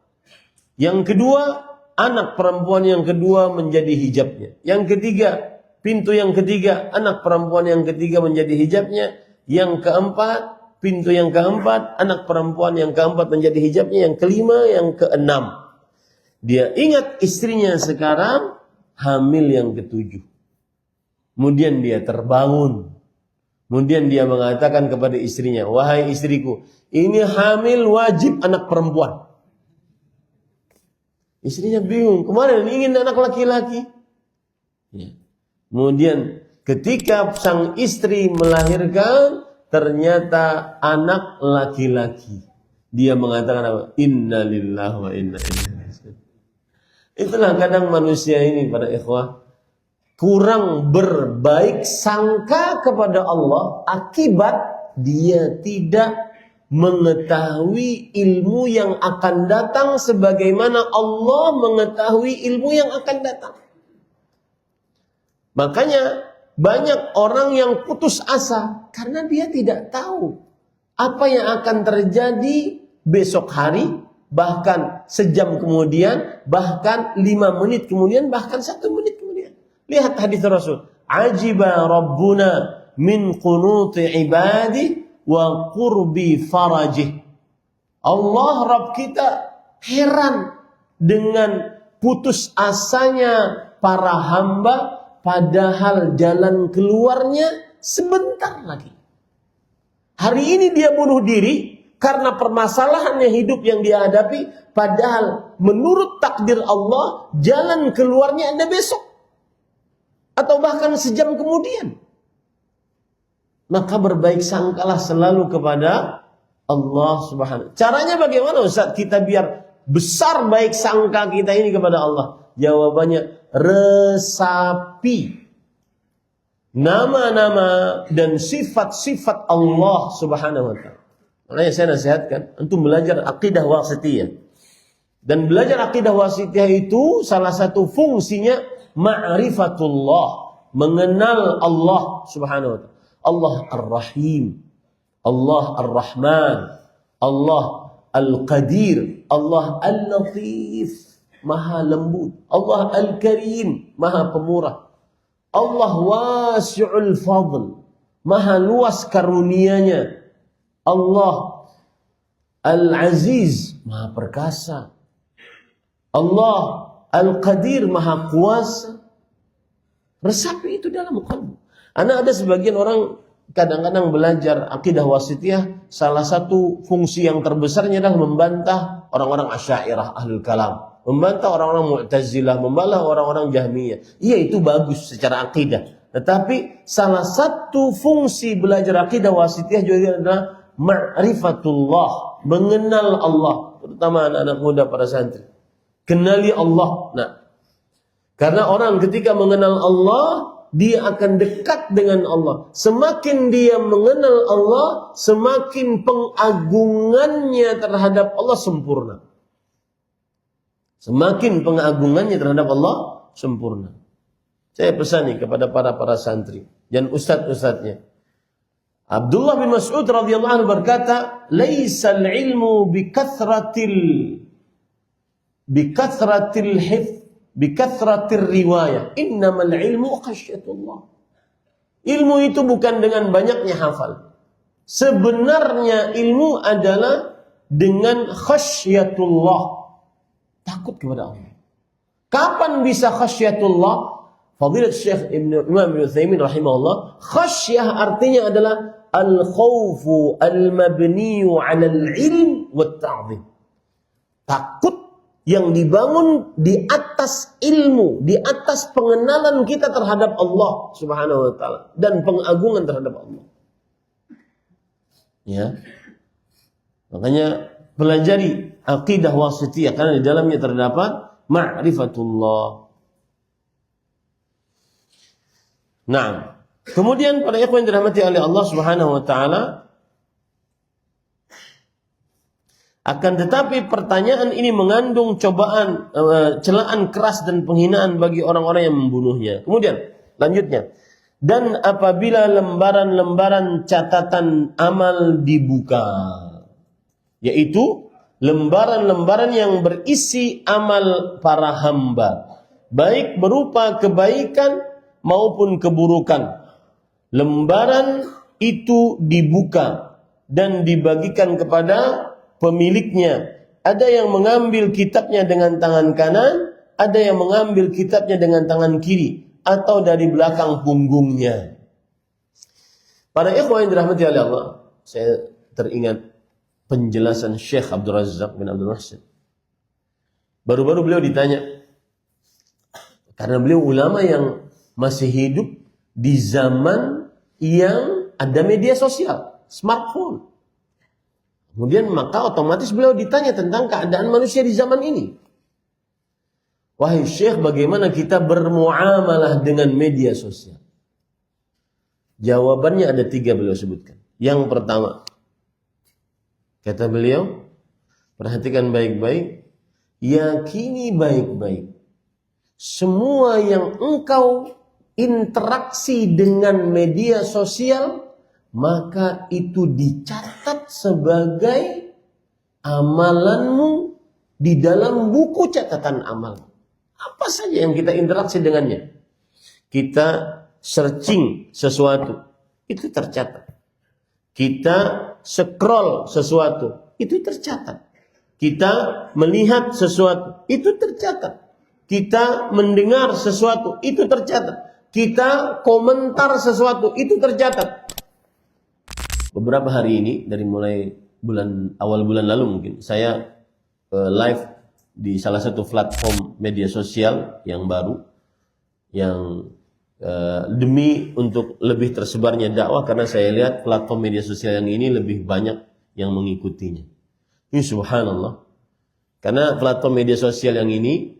Yang kedua, anak perempuan yang kedua menjadi hijabnya. Yang ketiga, pintu yang ketiga, anak perempuan yang ketiga menjadi hijabnya. Yang keempat, pintu yang keempat, anak perempuan yang keempat menjadi hijabnya. Yang kelima, yang keenam. Dia ingat istrinya sekarang hamil yang ke-7. Kemudian dia terbangun. Kemudian dia mengatakan kepada istrinya, wahai istriku, ini hamil wajib anak perempuan. Istrinya bingung, kemarin ingin anak laki-laki. Ya. Kemudian ketika sang istri melahirkan, ternyata anak laki-laki. Dia mengatakan apa? Inna lillahi wa inna ilaihi raji'un. Itulah kadang manusia ini para ikhwah kurang berbaik sangka kepada Allah akibat dia tidak mengetahui ilmu yang akan datang sebagaimana Allah mengetahui ilmu yang akan datang. Makanya banyak orang yang putus asa karena dia tidak tahu apa yang akan terjadi besok hari, bahkan sejam kemudian, bahkan 5 menit kemudian, bahkan 1 menit kemudian. Lihat hadis Rasul. Ajiba Rabbuna min qunuti ibadi wa qurbi farajih. Allah Rabb kita heran dengan putus asanya para hamba padahal jalan keluarnya sebentar lagi. Hari ini dia bunuh diri karena permasalahannya hidup yang dia hadapi, padahal menurut takdir Allah jalan keluarnya ada besok atau bahkan sejam kemudian. Maka berbaik sangkalah selalu kepada Allah Subhanahu. Caranya bagaimana Ustaz kita biar besar baik sangka kita ini kepada Allah? Jawabannya resapi nama-nama dan sifat-sifat Allah Subhanahu wa taala. Makanya saya nasihatkan untuk belajar akidah wasithiyah. Dan belajar akidah wasithiyah itu salah satu fungsinya ma'rifatullah, mengenal Allah Subhanahu wa taala. Allah Ar-Rahim, Allah Ar-Rahman, Allah Al-Qadir, Allah Al-Latif, Maha lembut, Allah Al-Karim, Maha pemurah, Allah Wasi'ul Fadl, Maha luas karunianya, Allah Al-Aziz, Maha perkasa, Allah Al-Qadir, Maha kuasa. Resapi itu dalam qalbu. Karena ada sebagian orang kadang-kadang belajar akidah wasithiyah, salah satu fungsi yang terbesarnya adalah membantah orang-orang Asy'ariyah Ahlul Kalam, membantah orang-orang Mu'tazilah, membantah orang-orang Jahmiyah. Iya, itu bagus secara akidah. Tetapi salah satu fungsi belajar akidah wasithiyah juga adalah ma'rifatullah, mengenal Allah, terutama anak-anak muda para santri. Kenali Allah. Nah, karena orang ketika mengenal Allah, dia akan dekat dengan Allah. Semakin dia mengenal Allah, semakin pengagungannya terhadap Allah sempurna. Semakin pengagungannya terhadap Allah sempurna. Saya pesani kepada para santri dan ustadz-ustadznya. Abdullah bin Mas'ud radhiyallahu anhu berkata, "Laisal ilmu bikathratil hifz bikathratir riwayah, innamal ilmu khasyatullah." Ilmu itu bukan dengan banyaknya hafal. Sebenarnya ilmu adalah dengan khasyatullah, takut kepada Allah. Kapan bisa khasyatullah? Fadilat Syekh Imam Ibn Utsaimin rahimahullah, khasyah artinya adalah al-khawfu al-mabniyu 'alal ilm wat ta'zim. Takut yang dibangun di atas ilmu, di atas pengenalan kita terhadap Allah Subhanahu wa taala dan pengagungan terhadap Allah. Ya. Makanya pelajari akidah wasithiyah karena di dalamnya terdapat ma'rifatullah. Nah, kemudian para ikhwan yang dirahmati oleh Allah Subhanahu wa taala, akan tetapi pertanyaan ini mengandung cobaan, celaan keras dan penghinaan bagi orang-orang yang membunuhnya. Kemudian lanjutnya, dan apabila lembaran-lembaran catatan amal dibuka, yaitu lembaran-lembaran yang berisi amal para hamba, baik berupa kebaikan maupun keburukan. Lembaran itu dibuka dan dibagikan kepada pemiliknya. Ada yang mengambil kitabnya dengan tangan kanan, ada yang mengambil kitabnya dengan tangan kiri, atau dari belakang punggungnya. Para ikhwan yang dirahmati oleh Allah, saya teringat penjelasan Syekh Abdul Razak bin Abdul Muhsin. Baru-baru beliau ditanya, karena beliau ulama yang masih hidup di zaman yang ada media sosial. smartphone. Kemudian maka otomatis beliau ditanya tentang keadaan manusia di zaman ini. Wahai Syekh, bagaimana kita bermuamalah dengan media sosial? Jawabannya ada 3 beliau sebutkan. Yang pertama, kata beliau, perhatikan baik-baik, yakini baik-baik. Semua yang engkau interaksi dengan media sosial, maka itu dicatat sebagai amalanmu di dalam buku catatan amal. Apa saja yang kita interaksi dengannya. Kita searching sesuatu, itu tercatat. Kita scroll sesuatu, itu tercatat. Kita melihat sesuatu, itu tercatat. Kita mendengar sesuatu, itu tercatat. Kita komentar sesuatu, itu tercatat. Beberapa hari ini, dari mulai awal bulan lalu mungkin, saya live di salah satu platform media sosial yang baru, yang demi untuk lebih tersebarnya dakwah, karena saya lihat platform media sosial yang ini lebih banyak yang mengikutinya. Ini subhanallah. Karena platform media sosial yang ini,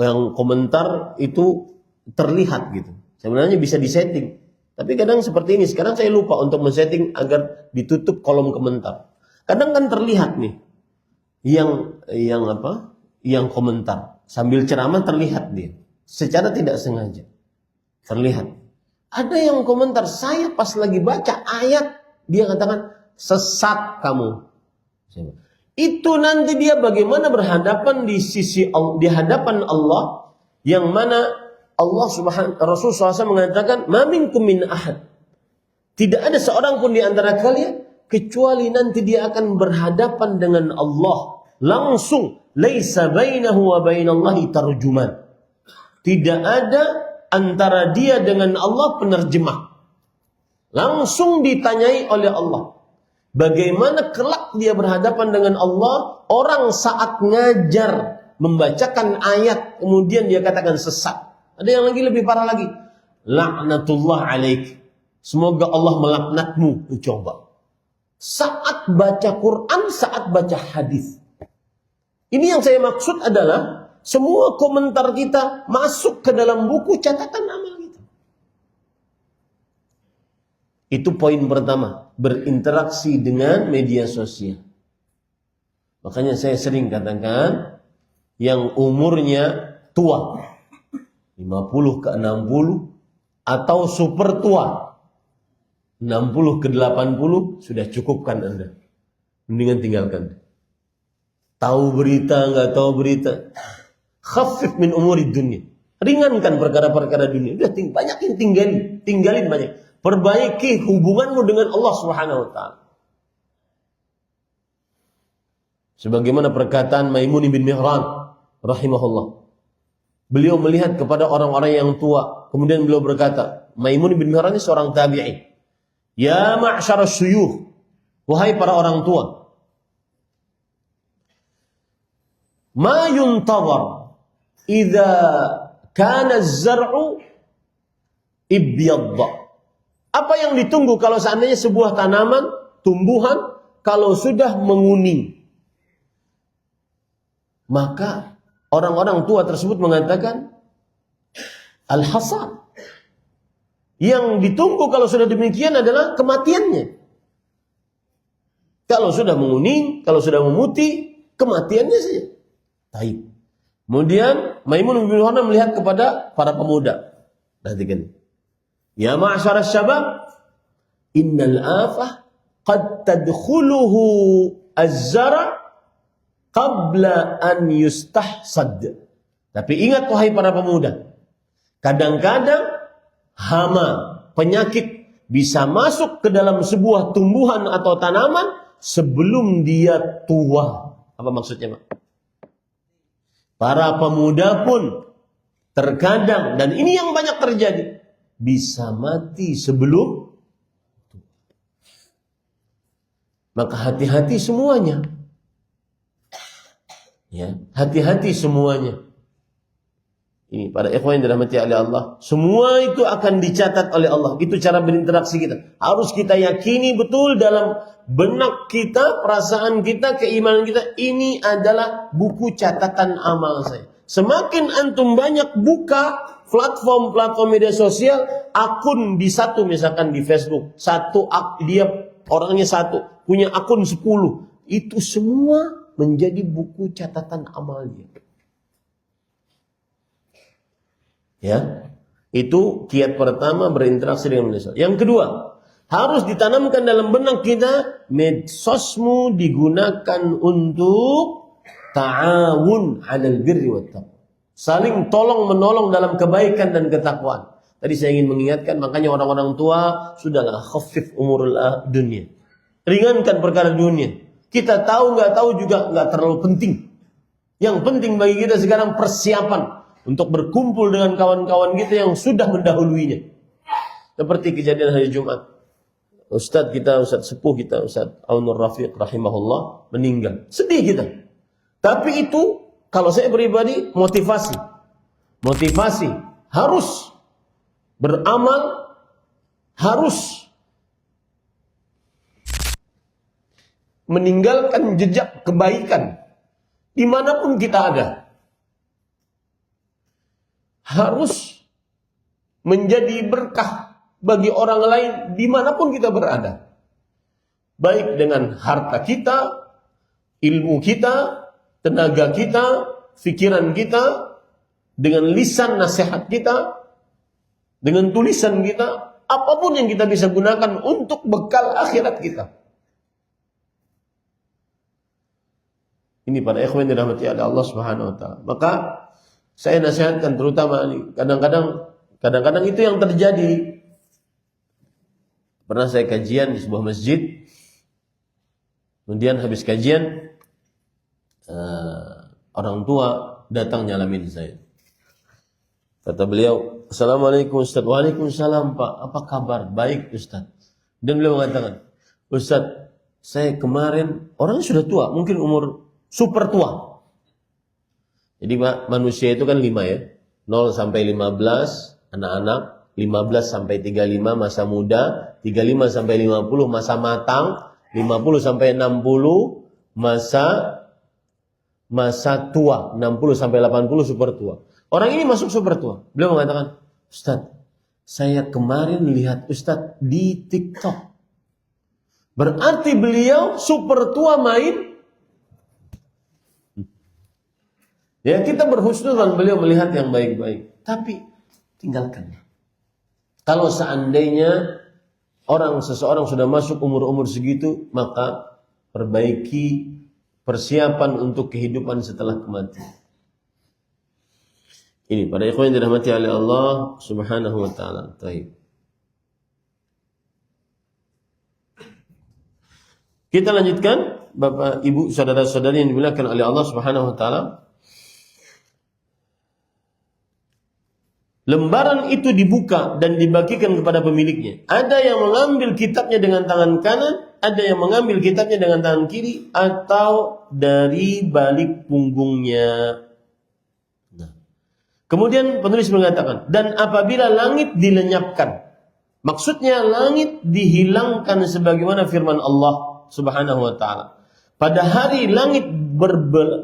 yang komentar itu terlihat gitu. Sebenarnya bisa disetting. Tapi kadang seperti ini, sekarang saya lupa untuk men-setting agar ditutup kolom komentar. Kadang kan terlihat nih, yang komentar. Sambil ceramah terlihat dia. Secara tidak sengaja. Terlihat. Ada yang komentar, saya pas lagi baca ayat, dia katakan, sesat kamu. Itu nanti dia bagaimana berhadapan di hadapan Allah, yang mana Rasul SAW mengatakan, "Ma minkum min ahad." Tidak ada seorang pun di antara kalian kecuali nanti dia akan berhadapan dengan Allah langsung. Laisa bainahu wa bainallahi tarjuman. Tidak ada antara dia dengan Allah penerjemah. Langsung ditanyai oleh Allah. Bagaimana kelak dia berhadapan dengan Allah, orang saat ngajar membacakan ayat kemudian dia katakan sesat. Ada yang lagi lebih parah lagi. La'natullah alaik. Semoga Allah melaknatmu. Coba. Saat baca Quran, saat baca hadis. Ini yang saya maksud adalah semua komentar kita masuk ke dalam buku catatan amal kita. Itu poin pertama. Berinteraksi dengan media sosial. Makanya saya sering katakan yang umurnya tua. 50 ke 60 atau super tua 60 ke 80 sudah cukupkan Anda. Mendingan tinggalkan. Tahu berita, nggak tahu berita, khafif min umuri dunia. Ringankan perkara-perkara dunia. Udah banyakin tinggalin banyak. Perbaiki hubunganmu dengan Allah Subhanahu wa taala. Sebagaimana perkataan Maimun bin Mihran rahimahullah. Beliau melihat kepada orang-orang yang tua. Kemudian beliau berkata, Maimun bin Mihran ini seorang tabi'i. Ya ma'syar syuyukh. Wahai para orang tua. Ma yuntawar. Idza kana az-zar'u ibyadda. Apa yang ditunggu kalau seandainya sebuah tanaman, tumbuhan, kalau sudah menguning. Maka orang-orang tua tersebut mengatakan al-hasad. Yang ditunggu kalau sudah demikian adalah kematiannya. Kalau sudah menguning, kalau sudah memutih, kematiannya saja. Taib. Kemudian Maimun bin Mihran melihat kepada para pemuda. Perhatikan. Ya ma'syar syabab, innal afah qad tadkhuluhu az-zara' qabla an yustahsad. Tapi ingat wahai para pemuda, kadang-kadang hama, penyakit bisa masuk ke dalam sebuah tumbuhan atau tanaman sebelum dia tua. Apa maksudnya, Pak? Para pemuda pun terkadang, dan ini yang banyak terjadi, bisa mati sebelum tua. Maka hati-hati semuanya. Ya, hati-hati semuanya. Ini para ikhwan yang dirahmati oleh Allah, semua itu akan dicatat oleh Allah. Itu cara berinteraksi kita. Harus kita yakini betul dalam benak kita, perasaan kita, keimanan kita, ini adalah buku catatan amal saya. Semakin antum banyak buka platform media sosial, akun di satu, misalkan di Facebook, dia orangnya satu, punya akun 10, itu semua menjadi buku catatan amalnya. Ya, itu kiat pertama berinteraksi dengan media sosial. Yang kedua, harus ditanamkan dalam benak kita, medsosmu digunakan untuk ta'awun 'alal birri wat taqwa. Saling tolong menolong dalam kebaikan dan ketakwaan. Tadi saya ingin mengingatkan, makanya orang-orang tua sudahlah khafif umurul dunia. Ringankan perkara dunia. Kita tahu nggak tahu juga nggak terlalu penting. Yang penting bagi kita sekarang persiapan untuk berkumpul dengan kawan-kawan kita yang sudah mendahuluinya. Seperti kejadian hari Jumat. Ustaz sepuh kita, Ustaz Aunur Rafiq rahimahullah meninggal. Sedih kita. Tapi itu kalau saya pribadi motivasi. Motivasi harus beramal, harus meninggalkan jejak kebaikan dimanapun kita ada. Harus menjadi berkah bagi orang lain dimanapun kita berada. Baik dengan harta kita, ilmu kita, tenaga kita, fikiran kita, dengan lisan nasihat kita, dengan tulisan kita, apapun yang kita bisa gunakan untuk bekal akhirat kita. Ini para ikhwan dirahmati oleh Allah Subhanahu wa taala. Maka saya nasihatkan terutama ini, kadang-kadang itu yang terjadi. Pernah saya kajian di sebuah masjid, kemudian habis kajian orang tua datang nyalamin saya. Kata beliau, "Assalamualaikum Ustaz." "Waalaikumsalam Pak, apa kabar?" "Baik Ustaz." Dan beliau mengatakan, "Ustaz, saya kemarin," orangnya sudah tua, mungkin umur super tua. Jadi manusia itu kan 5 ya. 0 sampai 15 anak-anak, 15 sampai 35 masa muda, 35 sampai 50 masa matang, 50 sampai 60 masa tua, 60 sampai 80 super tua. Orang ini masuk super tua. Beliau mengatakan, "Ustaz, saya kemarin lihat Ustaz di TikTok." Berarti beliau super tua main. Ya, kita berhusnuzan beliau melihat yang baik-baik. Tapi tinggalkan. Kalau seandainya seseorang sudah masuk umur-umur segitu, maka perbaiki persiapan untuk kehidupan setelah kematian. Ini para ikhwan yang dirahmati oleh Allah Subhanahu wa taala. Baik. Kita lanjutkan, Bapak, Ibu, saudara-saudari yang dimuliakan oleh Allah Subhanahu wa taala. Lembaran itu dibuka dan dibagikan kepada pemiliknya. Ada yang mengambil kitabnya dengan tangan kanan, ada yang mengambil kitabnya dengan tangan kiri, atau dari balik punggungnya. Nah. Kemudian penulis mengatakan, dan apabila langit dilenyapkan, maksudnya langit dihilangkan sebagaimana firman Allah Subhanahu wa taala. Pada hari langit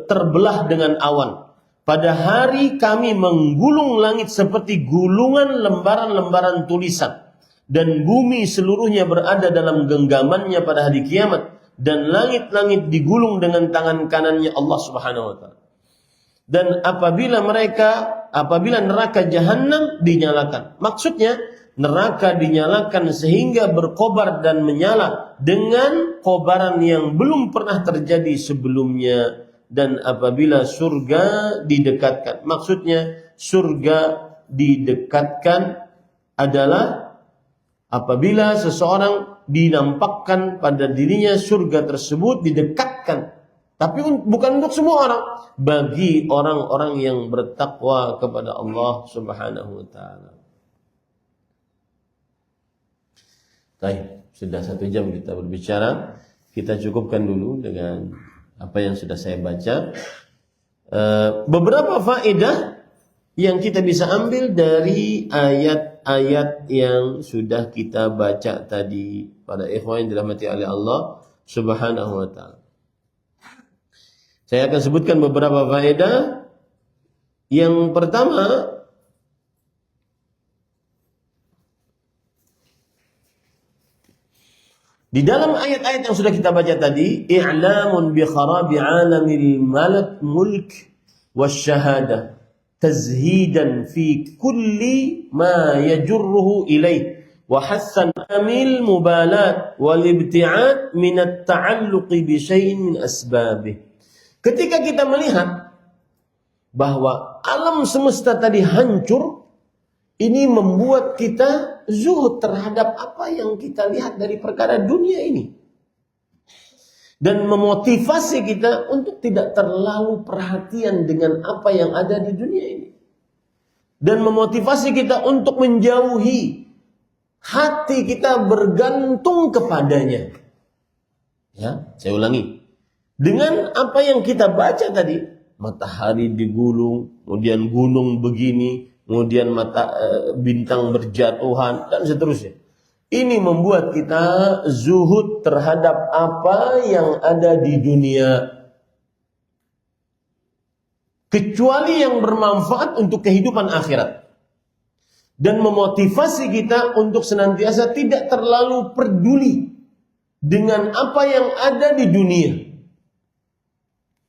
terbelah dengan awan. Pada hari kami menggulung langit seperti gulungan lembaran-lembaran tulisan. Dan bumi seluruhnya berada dalam genggamannya pada hari kiamat. Dan langit-langit digulung dengan tangan kanannya Allah Subhanahu wa ta'ala. Dan apabila neraka jahanam dinyalakan. Maksudnya neraka dinyalakan sehingga berkobar dan menyala dengan kobaran yang belum pernah terjadi sebelumnya. Dan apabila surga didekatkan, maksudnya surga didekatkan adalah apabila seseorang dinampakkan pada dirinya surga tersebut didekatkan, tapi bukan untuk semua orang, bagi orang-orang yang bertakwa kepada Allah Subhanahu wa taala. Baik, sudah 1 jam kita berbicara, kita cukupkan dulu dengan apa yang sudah saya baca. Beberapa faedah yang kita bisa ambil dari ayat-ayat yang sudah kita baca tadi, pada ikhwan yang dirahmati oleh Allah Subhanahu wa taala. Saya akan sebutkan beberapa faedah. Yang pertama, di dalam ayat-ayat yang sudah kita baca tadi, i'lamun bi kharabi 'alamil mulk wasyahadah tazhidan fi kulli ma yajurruhu ilaih wa hassan amil mubalat wal ibti'ad min at-ta'alluq bi syai'in min asbabih. Ketika kita melihat bahwa alam semesta tadi hancur, ini membuat kita zuhud terhadap apa yang kita lihat dari perkara dunia ini. Dan memotivasi kita untuk tidak terlalu perhatian dengan apa yang ada di dunia ini. Dan memotivasi kita untuk menjauhi hati kita bergantung kepadanya. Ya, saya ulangi. Dengan apa yang kita baca tadi, matahari digulung, kemudian gunung begini, kemudian bintang berjatuhan, dan seterusnya. Ini membuat kita zuhud terhadap apa yang ada di dunia, kecuali yang bermanfaat untuk kehidupan akhirat. Dan memotivasi kita untuk senantiasa tidak terlalu peduli dengan apa yang ada di dunia.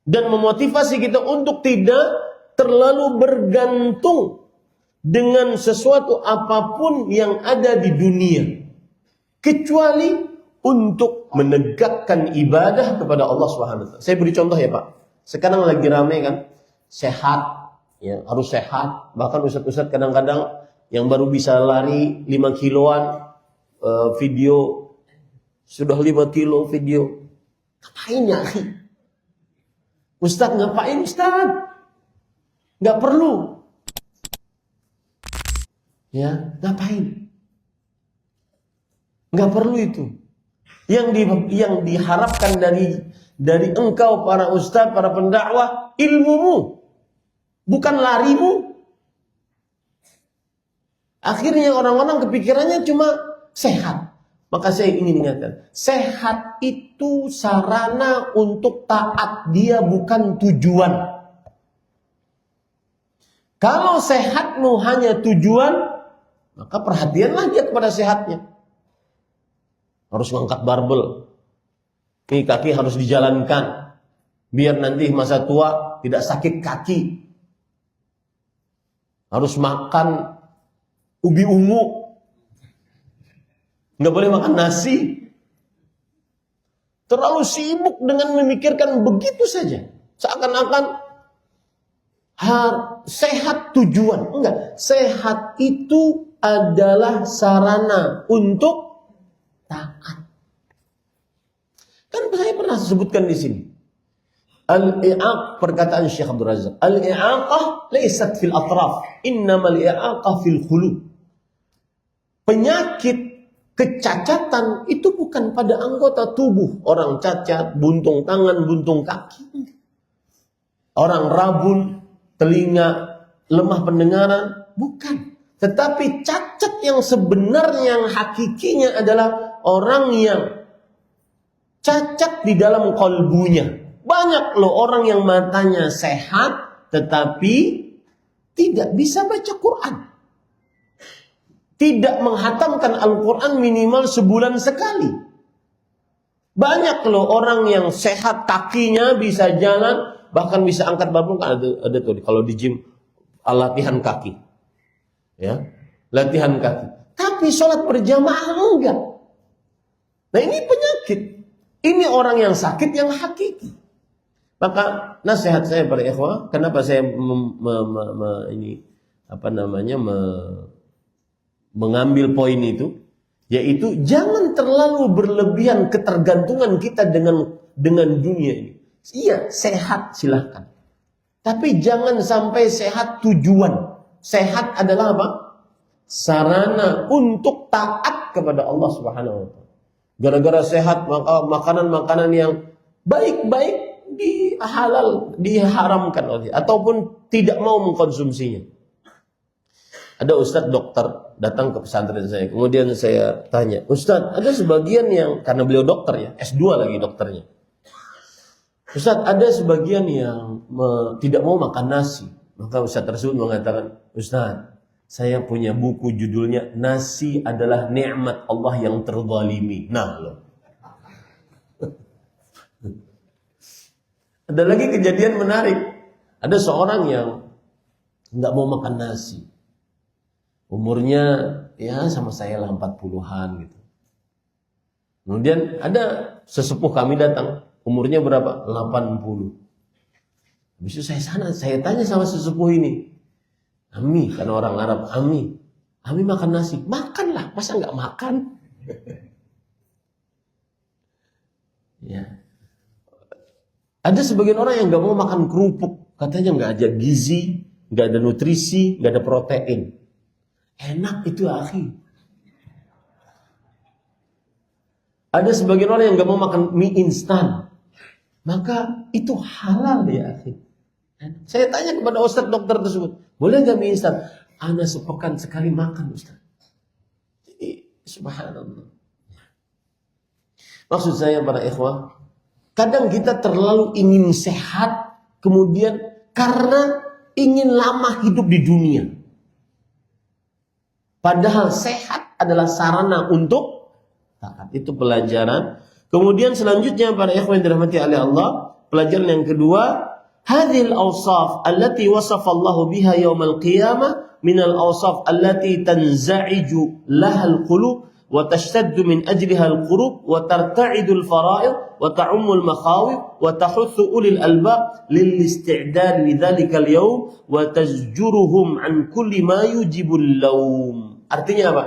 Dan memotivasi kita untuk tidak terlalu bergantung dengan sesuatu apapun yang ada di dunia, kecuali untuk menegakkan ibadah kepada Allah Subhanahu wa taala. Saya beri contoh ya Pak. Sekarang lagi ramai kan, sehat, ya, harus sehat. Bahkan ustaz-ustaz kadang-kadang yang baru bisa lari 5 kiloan, video sudah 5 kilo video. Ngapain ya? Ustaz ngapain Ustaz? Nggak perlu. Ya, ngapain? Nggak perlu itu. Yang diharapkan dari engkau para ustaz, para pendakwah, ilmumu, bukan larimu. Akhirnya orang-orang kepikirannya cuma sehat. Maka saya ingin ingatkan, sehat itu sarana untuk taat, dia bukan tujuan. Kalau sehatmu hanya tujuan, maka perhatianlah dia kepada sehatnya. Harus mengangkat barbel. Ini kaki harus dijalankan. Biar nanti masa tua tidak sakit kaki. Harus makan ubi ungu. Nggak boleh makan nasi. Terlalu sibuk dengan memikirkan begitu saja. Seakan-akan sehat tujuan. Enggak. Sehat itu adalah sarana untuk taat. Kan saya pernah sebutkan di sini. Al-i'aq, perkataan Syekh Abdul Razak. Al-i'aqah laysat fil atraf, innamal i'aqah fil khulub. Penyakit kecacatan itu bukan pada anggota tubuh. Orang cacat, buntung tangan, buntung kaki. Orang rabun, telinga, lemah pendengaran, bukan. Tetapi cacat yang sebenarnya, yang hakikinya adalah orang yang cacat di dalam kalbunya. Banyak loh orang yang matanya sehat tetapi tidak bisa baca Quran. Tidak menghatamkan Al-Quran minimal sebulan sekali. Banyak loh orang yang sehat, kakinya bisa jalan, bahkan bisa angkat barbel. Kan ada tuh kalau di gym latihan kaki. Ya, latihan kaki. Tapi sholat berjamaah enggak. Nah ini penyakit. Ini orang yang sakit yang hakiki. Maka nasihat saya pada ikhwah, kenapa saya mengambil poin itu, yaitu jangan terlalu berlebihan ketergantungan kita dengan dunia ini. Iya, sehat silahkan. Tapi jangan sampai sehat tujuan. Sehat adalah apa? Sarana untuk taat kepada Allah Subhanahu wa taala. Gara-gara sehat maka makanan-makanan yang baik-baik diharamkan oleh ataupun tidak mau mengkonsumsinya. Ada ustadz dokter datang ke pesantren saya. Kemudian saya tanya, Ustadz, ada sebagian yang, karena beliau dokter ya, S2 lagi dokternya. Ustadz, ada sebagian yang tidak mau makan nasi. Maka ustadz tersebut mengatakan, Ustadz, saya punya buku judulnya Nasi adalah Nikmat Allah yang Terzalimi. Nah loh. Ada lagi kejadian menarik. Ada seorang yang nggak mau makan nasi. Umurnya ya sama saya lah 40-an gitu. Kemudian ada sesepuh kami datang, umurnya berapa? 80. Habis itu saya tanya sama sesepuh ini, Ami, karena orang Arab, Ami makan nasi? Makanlah, masa nggak makan? Ya. Ada sebagian orang yang nggak mau makan kerupuk, katanya nggak ada gizi, nggak ada nutrisi, nggak ada protein. Enak itu akhi. Ada sebagian orang yang nggak mau makan mie instan, maka itu halal ya akhi. Saya tanya kepada ustadz dokter tersebut, boleh nggak mie instan? Ana sepekan sekali makan ustadz. Jadi subhanallah. Maksud saya para ikhwah, kadang kita terlalu ingin sehat, kemudian karena ingin lama hidup di dunia. Padahal sehat adalah sarana untuk taat. Itu pelajaran. Kemudian selanjutnya para ikhwan yang dirahmati oleh Allah, pelajaran yang kedua, hadhil awsaf allati wasafa Allah biha yaumal qiyamah min al awsaf allati tanza'iju lahal qulub wa tashtaddu min ajliha al qurub wa tarta'idu al fara'id wa ta'ummu al makhawif wa tahuthu ulil albab lil isti'dad li dhalika al yawm wa tazjuruhum an kulli ma yujibul lawm. Artinya apa?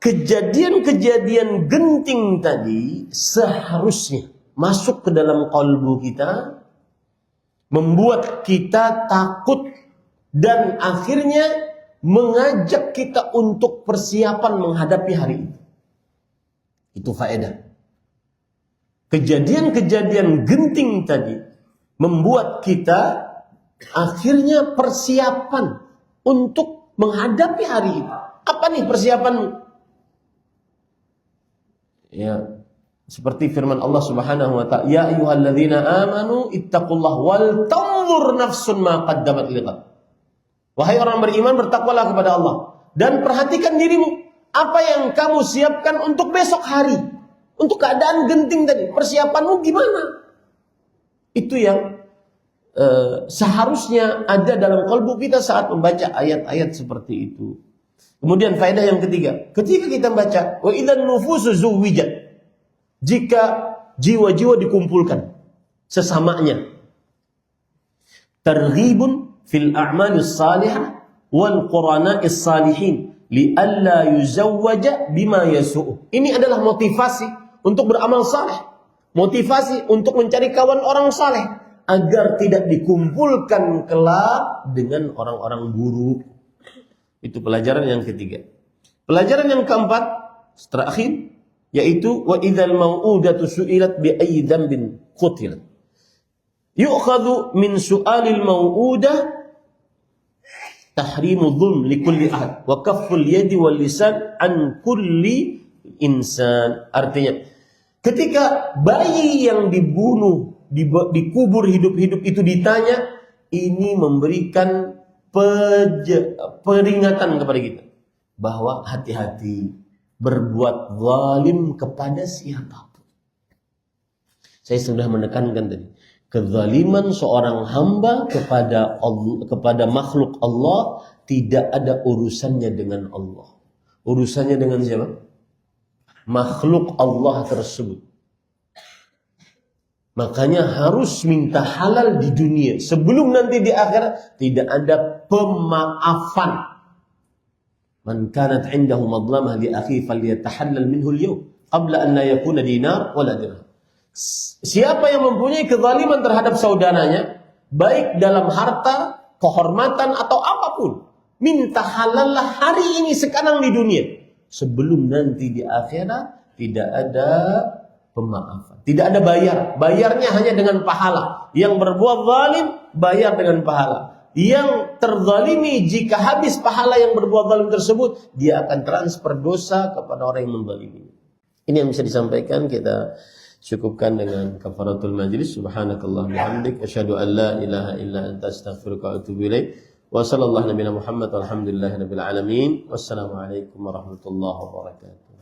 Kejadian-kejadian genting tadi seharusnya masuk ke dalam kalbu kita, membuat kita takut dan akhirnya mengajak kita untuk persiapan menghadapi hari itu. Itu faedah. Kejadian-kejadian genting tadi membuat kita akhirnya persiapan untuk menghadapi hari itu. Apa nih persiapanmu? Ya, seperti firman Allah Subhanahu wa taala, ya ayyuhalladzina amanu ittaqullaha wal tanzur nafsun ma qaddamat lighad. Wahai orang beriman, bertakwalah kepada Allah dan perhatikan dirimu, apa yang kamu siapkan untuk besok hari, untuk keadaan genting tadi. Persiapanmu gimana? Itu yang seharusnya ada dalam kalbu kita saat membaca ayat-ayat seperti itu. Kemudian faedah yang ketiga, ketika kita baca wa idzan nufusu zuwijat, jika jiwa-jiwa dikumpulkan sesamanya, targhibun fil a'malis salihah wal qurana'is salihin li alla yuzawwaja bima yasu'u. Ini adalah motivasi untuk beramal saleh, motivasi untuk mencari kawan orang saleh, agar tidak dikumpulkan kelak dengan orang-orang buruk. Itu pelajaran yang ketiga. Pelajaran yang keempat, terakhir, yaitu wa idzal mau'udatu su'ilat bi ayyi dzambin qutilat. Yu'khadhu min su'alil mau'udah tahrimu dhulm li kulli ahad wa kafful yadi wal lisan an kulli insan. Artinya, ketika bayi yang dibunuh dikubur hidup-hidup itu ditanya, ini memberikan peringatan kepada kita bahwa hati-hati berbuat zalim kepada siapapun. Saya sudah menekankan tadi, kezaliman seorang hamba kepada Allah, kepada makhluk Allah, tidak ada urusannya dengan Allah. Urusannya dengan siapa? Makhluk Allah tersebut. Makanya harus minta halal di dunia. Sebelum nanti di akhirat tidak ada pemaafan. Man kanat indahu madlamah li akhi falyatahallal minhu al-yawm qabla an la yakuna dinar wala dirham. Siapa yang mempunyai kezaliman terhadap saudaranya, baik dalam harta, kehormatan atau apapun, minta halallah hari ini sekarang di dunia. Sebelum nanti di akhirat tidak ada pemaafan. Tidak ada bayar. Bayarnya hanya dengan pahala. Yang berbuat zalim, bayar dengan pahala. yang terzalimi jika habis pahala yang berbuat zalim tersebut, dia akan transfer dosa kepada orang yang menzalimi. Ini yang bisa disampaikan, kita cukupkan dengan kafaratul majlis. Subhanakallah bihamdik, asyhadu an la ilaha illa anta astaghfiruka wa atubu ilaik. Wa sallallahu nabiyana Muhammad walhamdulillahirabbil alamin. Wassalamualaikum warahmatullahi wabarakatuh.